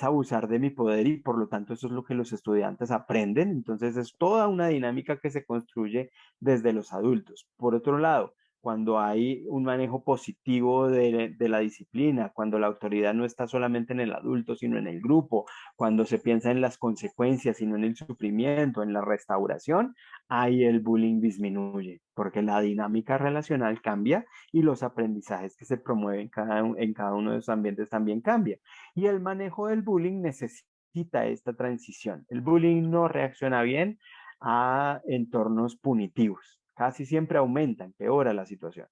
abusar de mi poder y por lo tanto eso es lo que los estudiantes aprenden. Entonces, es toda una dinámica que se construye desde los adultos. Por otro lado, cuando hay un manejo positivo de la disciplina, cuando la autoridad no está solamente en el adulto, sino en el grupo, cuando se piensa en las consecuencias, sino en el sufrimiento, en la restauración, ahí el bullying disminuye, porque la dinámica relacional cambia y los aprendizajes que se promueven en cada uno de esos ambientes también cambia. Y el manejo del bullying necesita esta transición. El bullying no reacciona bien a entornos punitivos. Casi siempre aumenta, empeora la situación.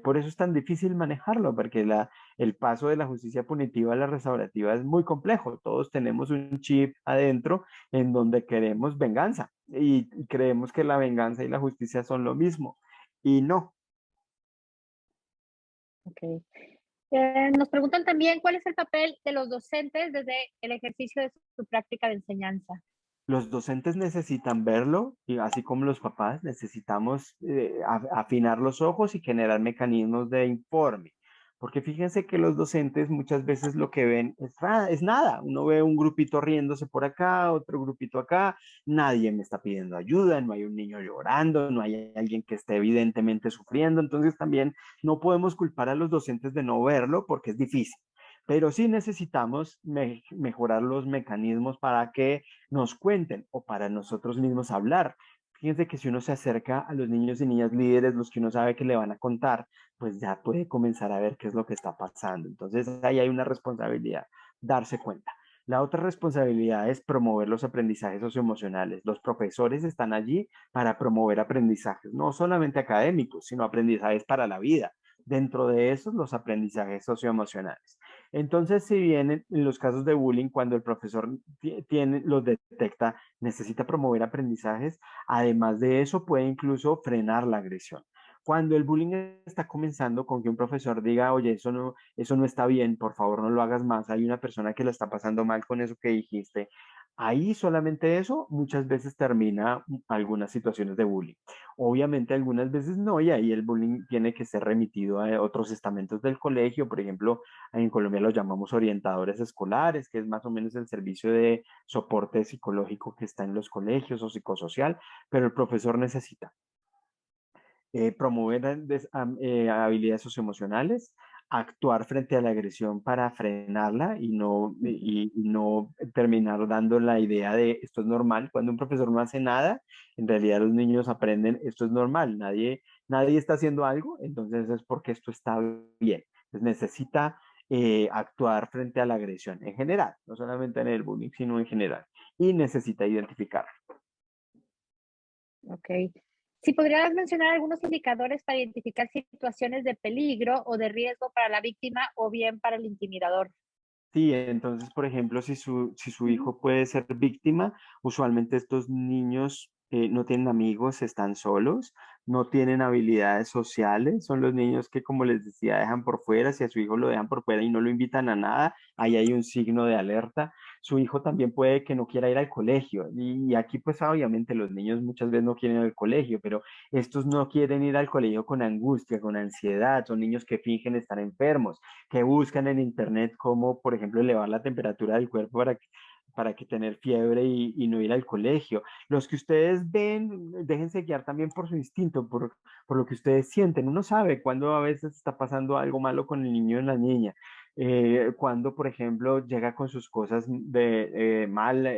Por eso es tan difícil manejarlo, porque el paso de la justicia punitiva a la restaurativa es muy complejo. Todos tenemos un chip adentro en donde queremos venganza y creemos que la venganza y la justicia son lo mismo. Y no. Ok. Nos preguntan también cuál es el papel de los docentes desde el ejercicio de su práctica de enseñanza. Los docentes necesitan verlo y así como los papás necesitamos afinar los ojos y generar mecanismos de informe. Porque fíjense que los docentes muchas veces lo que ven es nada. Uno ve un grupito riéndose por acá, otro grupito acá, nadie me está pidiendo ayuda, no hay un niño llorando, no hay alguien que esté evidentemente sufriendo. Entonces también no podemos culpar a los docentes de no verlo porque es difícil. Pero sí necesitamos mejorar los mecanismos para que nos cuenten o para nosotros mismos hablar. Fíjense que si uno se acerca a los niños y niñas líderes, los que uno sabe que le van a contar, pues ya puede comenzar a ver qué es lo que está pasando. Entonces ahí hay una responsabilidad, darse cuenta. La otra responsabilidad es promover los aprendizajes socioemocionales. Los profesores están allí para promover aprendizajes, no solamente académicos, sino aprendizajes para la vida. Dentro de esos, los aprendizajes socioemocionales. Entonces, si bien en los casos de bullying, cuando el profesor los detecta, necesita promover aprendizajes, además de eso puede incluso frenar la agresión. Cuando el bullying está comenzando con que un profesor diga, oye, eso no está bien, por favor no lo hagas más, hay una persona que la está pasando mal con eso que dijiste, ahí solamente eso muchas veces termina algunas situaciones de bullying. Obviamente algunas veces no, y ahí el bullying tiene que ser remitido a otros estamentos del colegio. Por ejemplo, en Colombia los llamamos orientadores escolares, que es más o menos el servicio de soporte psicológico que está en los colegios o psicosocial, pero el profesor necesita promover habilidades socioemocionales, actuar frente a la agresión para frenarla y no terminar dando la idea de esto es normal. Cuando un profesor no hace nada, en realidad los niños aprenden esto es normal, nadie está haciendo algo, entonces es porque esto está bien. Entonces necesita actuar frente a la agresión en general, no solamente en el bullying, sino en general, y necesita identificar. Ok. Si podrías mencionar algunos indicadores para identificar situaciones de peligro o de riesgo para la víctima o bien para el intimidador. Sí, entonces, por ejemplo, si su hijo puede ser víctima, usualmente estos niños no tienen amigos, están solos, no tienen habilidades sociales, son los niños que, como les decía, dejan por fuera, si a su hijo lo dejan por fuera y no lo invitan a nada, ahí hay un signo de alerta. Su hijo también puede que no quiera ir al colegio y aquí pues obviamente los niños muchas veces no quieren ir al colegio, pero estos no quieren ir al colegio con angustia, con ansiedad, son niños que fingen estar enfermos, que buscan en internet cómo, por ejemplo, elevar la temperatura del cuerpo para que tener fiebre y no ir al colegio. Los que ustedes ven, déjense guiar también por su instinto, por lo que ustedes sienten. Uno sabe cuando a veces está pasando algo malo con el niño o la niña. Cuando, por ejemplo, llega con sus cosas mal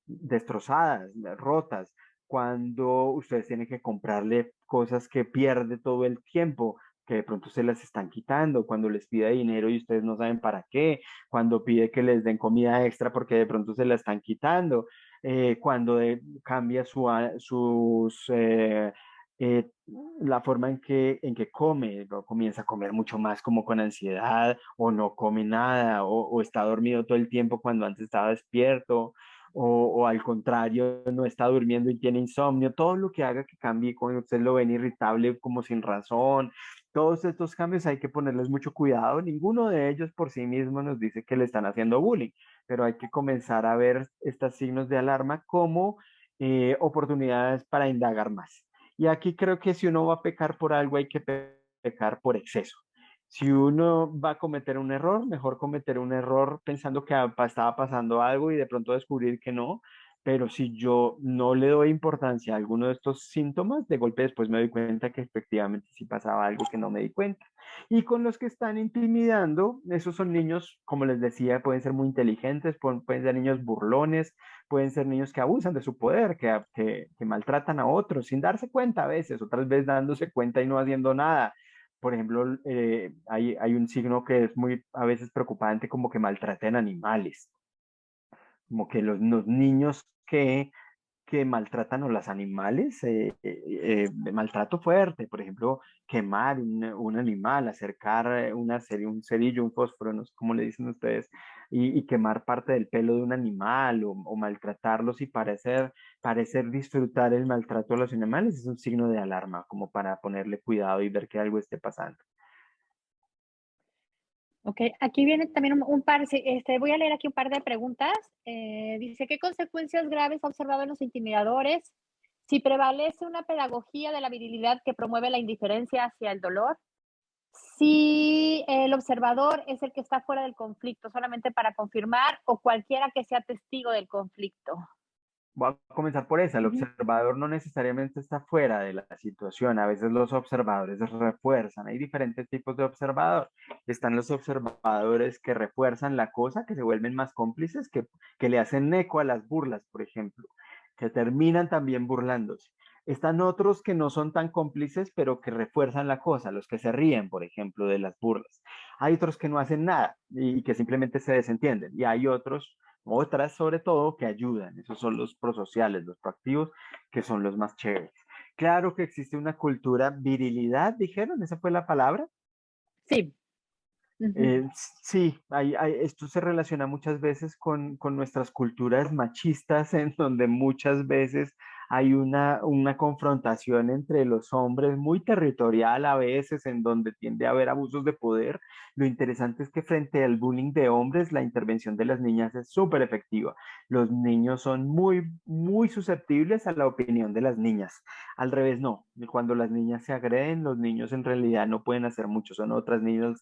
destrozadas, rotas, cuando ustedes tienen que comprarle cosas que pierde todo el tiempo, que de pronto se las están quitando, cuando les pide dinero y ustedes no saben para qué, cuando pide que les den comida extra porque de pronto se la están quitando, cuando cambia eh, la forma en que come, o comienza a comer mucho más como con ansiedad, o no come nada, o está dormido todo el tiempo cuando antes estaba despierto, o al contrario, no está durmiendo y tiene insomnio, todo lo que haga que cambie, cuando usted lo ven irritable como sin razón, todos estos cambios hay que ponerles mucho cuidado. Ninguno de ellos por sí mismo nos dice que le están haciendo bullying, pero hay que comenzar a ver estos signos de alarma como oportunidades para indagar más. Y aquí creo que si uno va a pecar por algo, hay que pecar por exceso. Si uno va a cometer un error, mejor cometer un error pensando que estaba pasando algo y de pronto descubrir que no. Pero si yo no le doy importancia a alguno de estos síntomas, de golpe después me doy cuenta que efectivamente sí pasaba algo que no me di cuenta. Y con los que están intimidando, esos son niños, como les decía, pueden ser muy inteligentes, pueden ser niños burlones, pueden ser niños que abusan de su poder, que maltratan a otros sin darse cuenta a veces, otras veces dándose cuenta y no haciendo nada. Por ejemplo, hay un signo que es muy a veces preocupante, como que maltraten animales, como que los niños que maltratan a los animales, maltrato fuerte, por ejemplo, quemar un animal, acercar un cerillo, un fósforo, no sé cómo le dicen ustedes, y quemar parte del pelo de un animal o maltratarlos y parecer disfrutar el maltrato a los animales es un signo de alarma, como para ponerle cuidado y ver que algo esté pasando. Ok, aquí viene también un par, sí, voy a leer aquí un par de preguntas. Dice, ¿qué consecuencias graves ha observado en los intimidadores? Si prevalece una pedagogía de la virilidad que promueve la indiferencia hacia el dolor. Si el observador es el que está fuera del conflicto, solamente para confirmar, o cualquiera que sea testigo del conflicto. Voy a comenzar por esa. El Ujú. observador no necesariamente está fuera de la situación. A veces los observadores refuerzan. Hay diferentes tipos de observador. Están los observadores que refuerzan la cosa, que se vuelven más cómplices, que le hacen eco a las burlas, por ejemplo, que terminan también burlándose. Están otros que no son tan cómplices, pero que refuerzan la cosa, los que se ríen, por ejemplo, de las burlas. Hay otros que no hacen nada y que simplemente se desentienden. Y hay otras sobre todo que ayudan. Esos son los prosociales, los proactivos, que son los más chéveres. Claro que existe una cultura virilidad, dijeron, esa fue la palabra. Sí. Ujú. Sí, esto se relaciona muchas veces con nuestras culturas machistas, en donde muchas veces hay una confrontación entre los hombres muy territorial a veces, en donde tiende a haber abusos de poder. Lo interesante es que frente al bullying de hombres, la intervención de las niñas es súper efectiva. Los niños son muy, muy susceptibles a la opinión de las niñas. Al revés, no. Cuando las niñas se agreden, los niños en realidad no pueden hacer mucho, son otras niñas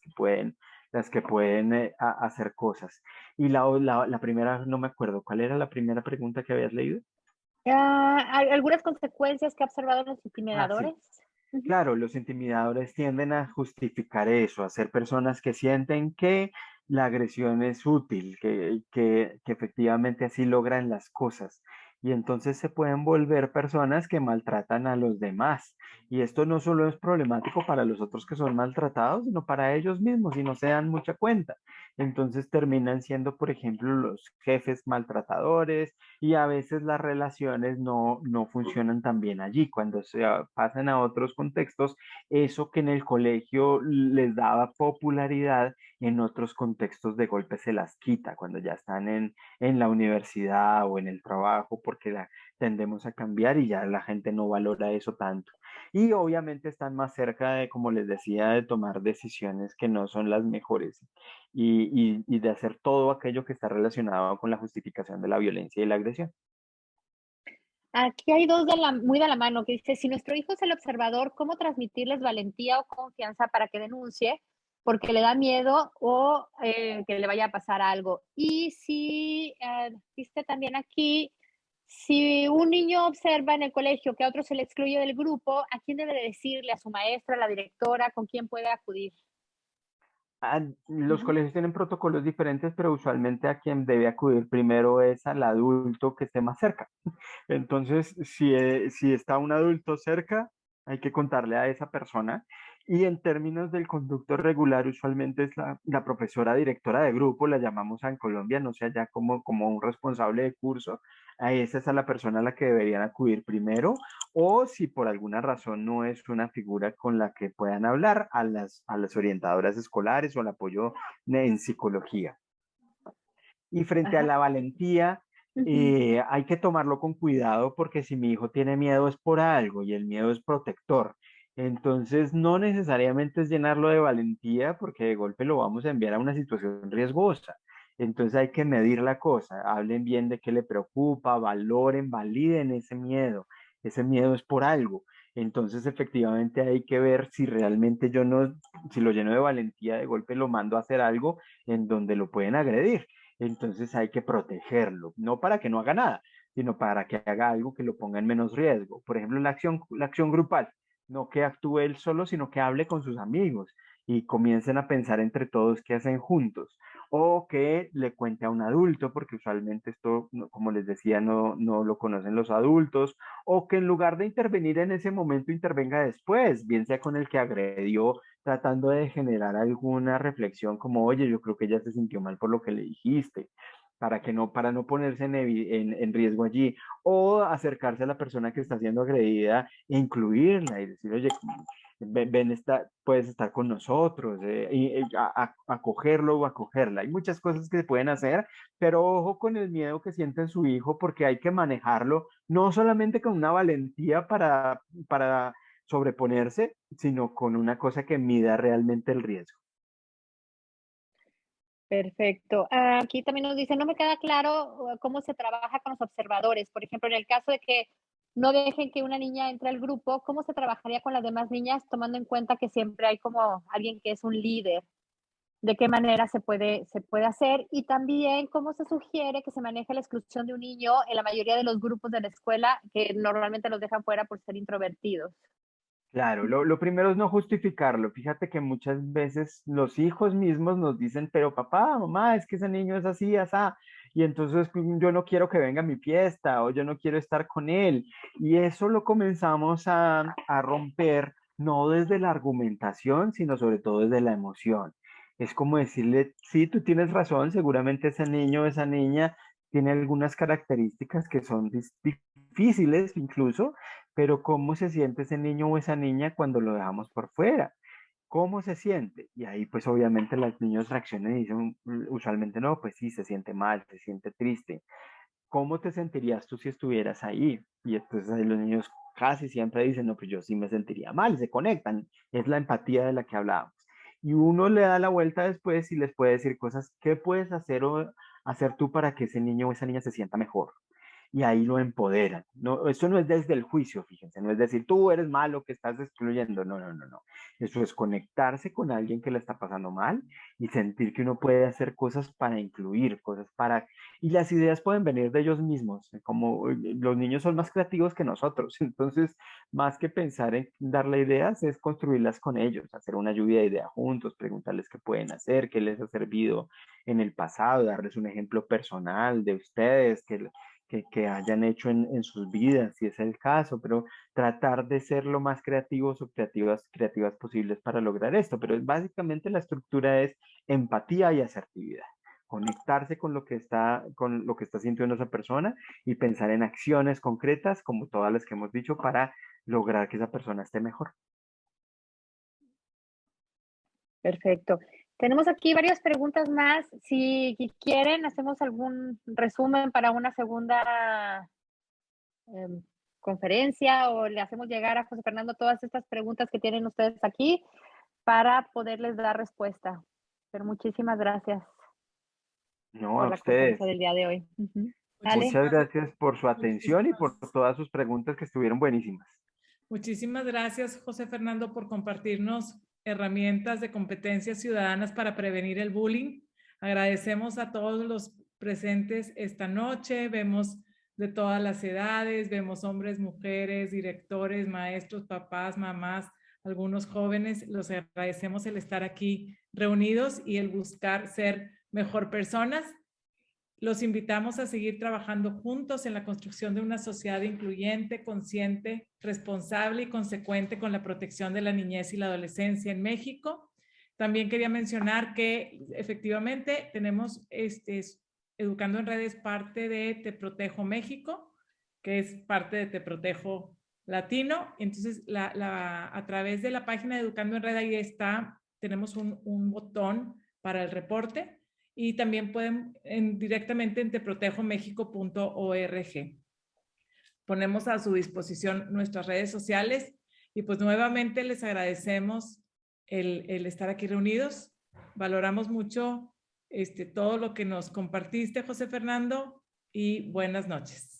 las que pueden hacer cosas. Y la primera, no me acuerdo, ¿cuál era la primera pregunta que habías leído? Algunas consecuencias que ha observado en los Ah, sí. intimidadores. Ujú. Claro, los intimidadores tienden a justificar eso, a ser personas que sienten que la agresión es útil, que efectivamente así logran las cosas. Y entonces se pueden volver personas que maltratan a los demás. Y esto no solo es problemático para los otros que son maltratados, sino para ellos mismos y no se dan mucha cuenta. Entonces terminan siendo, por ejemplo, los jefes maltratadores y a veces las relaciones no funcionan tan bien allí. Cuando se pasan a otros contextos, eso que en el colegio les daba popularidad, en otros contextos de golpe se las quita cuando ya están en la universidad o en el trabajo, porque tendemos a cambiar y ya la gente no valora eso tanto. Y obviamente están más cerca de, como les decía, de tomar decisiones que no son las mejores y de hacer todo aquello que está relacionado con la justificación de la violencia y la agresión. Aquí hay dos muy de la mano que dice, si nuestro hijo es el observador, ¿cómo transmitirles valentía o confianza para que denuncie? Porque le da miedo o que le vaya a pasar algo. Y si, viste también aquí, si un niño observa en el colegio que a otro se le excluye del grupo, ¿a quién debe de decirle? ¿A su maestra, a la directora? ¿Con quién puede acudir? Los Ujú. colegios tienen protocolos diferentes, pero usualmente a quien debe acudir primero es al adulto que esté más cerca. Entonces, si está un adulto cerca, hay que contarle a esa persona. Y en términos del conducto regular, usualmente es la profesora directora de grupo, la llamamos en Colombia, no sé allá como un responsable de curso. A esa es a la persona a la que deberían acudir primero. O si por alguna razón no es una figura con la que puedan hablar, a las orientadoras escolares o al apoyo en psicología. Y frente a Ajá. la valentía, Ujú. hay que tomarlo con cuidado porque si mi hijo tiene miedo es por algo y el miedo es protector. Entonces, no necesariamente es llenarlo de valentía porque de golpe lo vamos a enviar a una situación riesgosa. Entonces hay que medir la cosa, hablen bien de qué le preocupa, valoren, validen ese miedo. Ese miedo es por algo. Entonces, efectivamente hay que ver si realmente yo no, si lo lleno de valentía, de golpe lo mando a hacer algo en donde lo pueden agredir. Entonces hay que protegerlo, no para que no haga nada, sino para que haga algo que lo ponga en menos riesgo. Por ejemplo, la acción grupal, no que actúe él solo, sino que hable con sus amigos y comiencen a pensar entre todos qué hacen juntos. O que le cuente a un adulto, porque usualmente esto, como les decía, no lo conocen los adultos, o que en lugar de intervenir en ese momento, intervenga después, bien sea con el que agredió tratando de generar alguna reflexión como, oye, yo creo que ella se sintió mal por lo que le dijiste, para no ponerse en riesgo allí, o acercarse a la persona que está siendo agredida e incluirla y decir, oye, ven, puedes estar con nosotros, y acogerlo o acogerla. Hay muchas cosas que se pueden hacer, pero ojo con el miedo que siente su hijo porque hay que manejarlo no solamente con una valentía para sobreponerse, sino con una cosa que mida realmente el riesgo. Perfecto. Aquí también nos dice, no me queda claro cómo se trabaja con los observadores. Por ejemplo, en el caso de que no dejen que una niña entre al grupo, ¿cómo se trabajaría con las demás niñas, tomando en cuenta que siempre hay como alguien que es un líder? ¿De qué manera se puede hacer? Y también, ¿cómo se sugiere que se maneje la exclusión de un niño en la mayoría de los grupos de la escuela que normalmente los dejan fuera por ser introvertidos? Claro, lo primero es no justificarlo. Fíjate que muchas veces los hijos mismos nos dicen, pero papá, mamá, es que ese niño es así, asá, y entonces yo no quiero que venga a mi fiesta o yo no quiero estar con él. Y eso lo comenzamos a romper no desde la argumentación, sino sobre todo desde la emoción. Es como decirle, sí, tú tienes razón, seguramente ese niño o esa niña tiene algunas características que son difíciles incluso, pero ¿cómo se siente ese niño o esa niña cuando lo dejamos por fuera? ¿Cómo se siente? Y ahí pues obviamente los niños reaccionan y dicen usualmente no, pues sí, se siente mal, se siente triste. ¿Cómo te sentirías tú si estuvieras ahí? Y entonces ahí los niños casi siempre dicen, no, pues yo sí me sentiría mal, y se conectan. Es la empatía de la que hablábamos. Y uno le da la vuelta después y les puede decir cosas, ¿qué puedes hacer o hacer tú para que ese niño o esa niña se sienta mejor? Y ahí lo empoderan. No, eso no es desde el juicio, fíjense, no es decir, tú eres malo que estás excluyendo, no, no, no, no. Eso es conectarse con alguien que le está pasando mal y sentir que uno puede hacer cosas para incluir, cosas para... Y las ideas pueden venir de ellos mismos, como los niños son más creativos que nosotros, entonces más que pensar en darle ideas es construirlas con ellos, hacer una lluvia de ideas juntos, preguntarles qué pueden hacer, qué les ha servido en el pasado, darles un ejemplo personal de ustedes, que hayan hecho en sus vidas, si es el caso, pero tratar de ser lo más creativos o creativas posibles para lograr esto. Pero básicamente la estructura es empatía y asertividad. Conectarse con lo que está sintiendo esa persona y pensar en acciones concretas, como todas las que hemos dicho, para lograr que esa persona esté mejor. Perfecto. Tenemos aquí varias preguntas más. Si quieren, hacemos algún resumen para una segunda conferencia o le hacemos llegar a José Fernando todas estas preguntas que tienen ustedes aquí para poderles dar respuesta. Pero muchísimas gracias No, a por la ustedes. conferencia del día de hoy. Ale. Muchas gracias por su atención y Muchísimas, por todas sus preguntas que estuvieron buenísimas. muchísimas gracias, José Fernando, por compartirnos herramientas de competencias ciudadanas para prevenir el bullying. Agradecemos a todos los presentes esta noche. Vemos de todas las edades, vemos hombres, mujeres, directores, maestros, papás, mamás, algunos jóvenes. Los agradecemos el estar aquí reunidos y el buscar ser mejor personas. Los invitamos a seguir trabajando juntos en la construcción de una sociedad incluyente, consciente, responsable y consecuente con la protección de la niñez y la adolescencia en México. También quería mencionar que efectivamente tenemos Educando en Redes parte de Te Protejo México, que es parte de Te Protejo Latino. Entonces, a través de la página de Educando en Red, ahí está, tenemos un botón para el reporte. Y también pueden directamente en teprotejomexico.org. Ponemos a su disposición nuestras redes sociales y pues nuevamente les agradecemos el estar aquí reunidos. Valoramos mucho todo lo que nos compartiste, José Fernando, y buenas noches.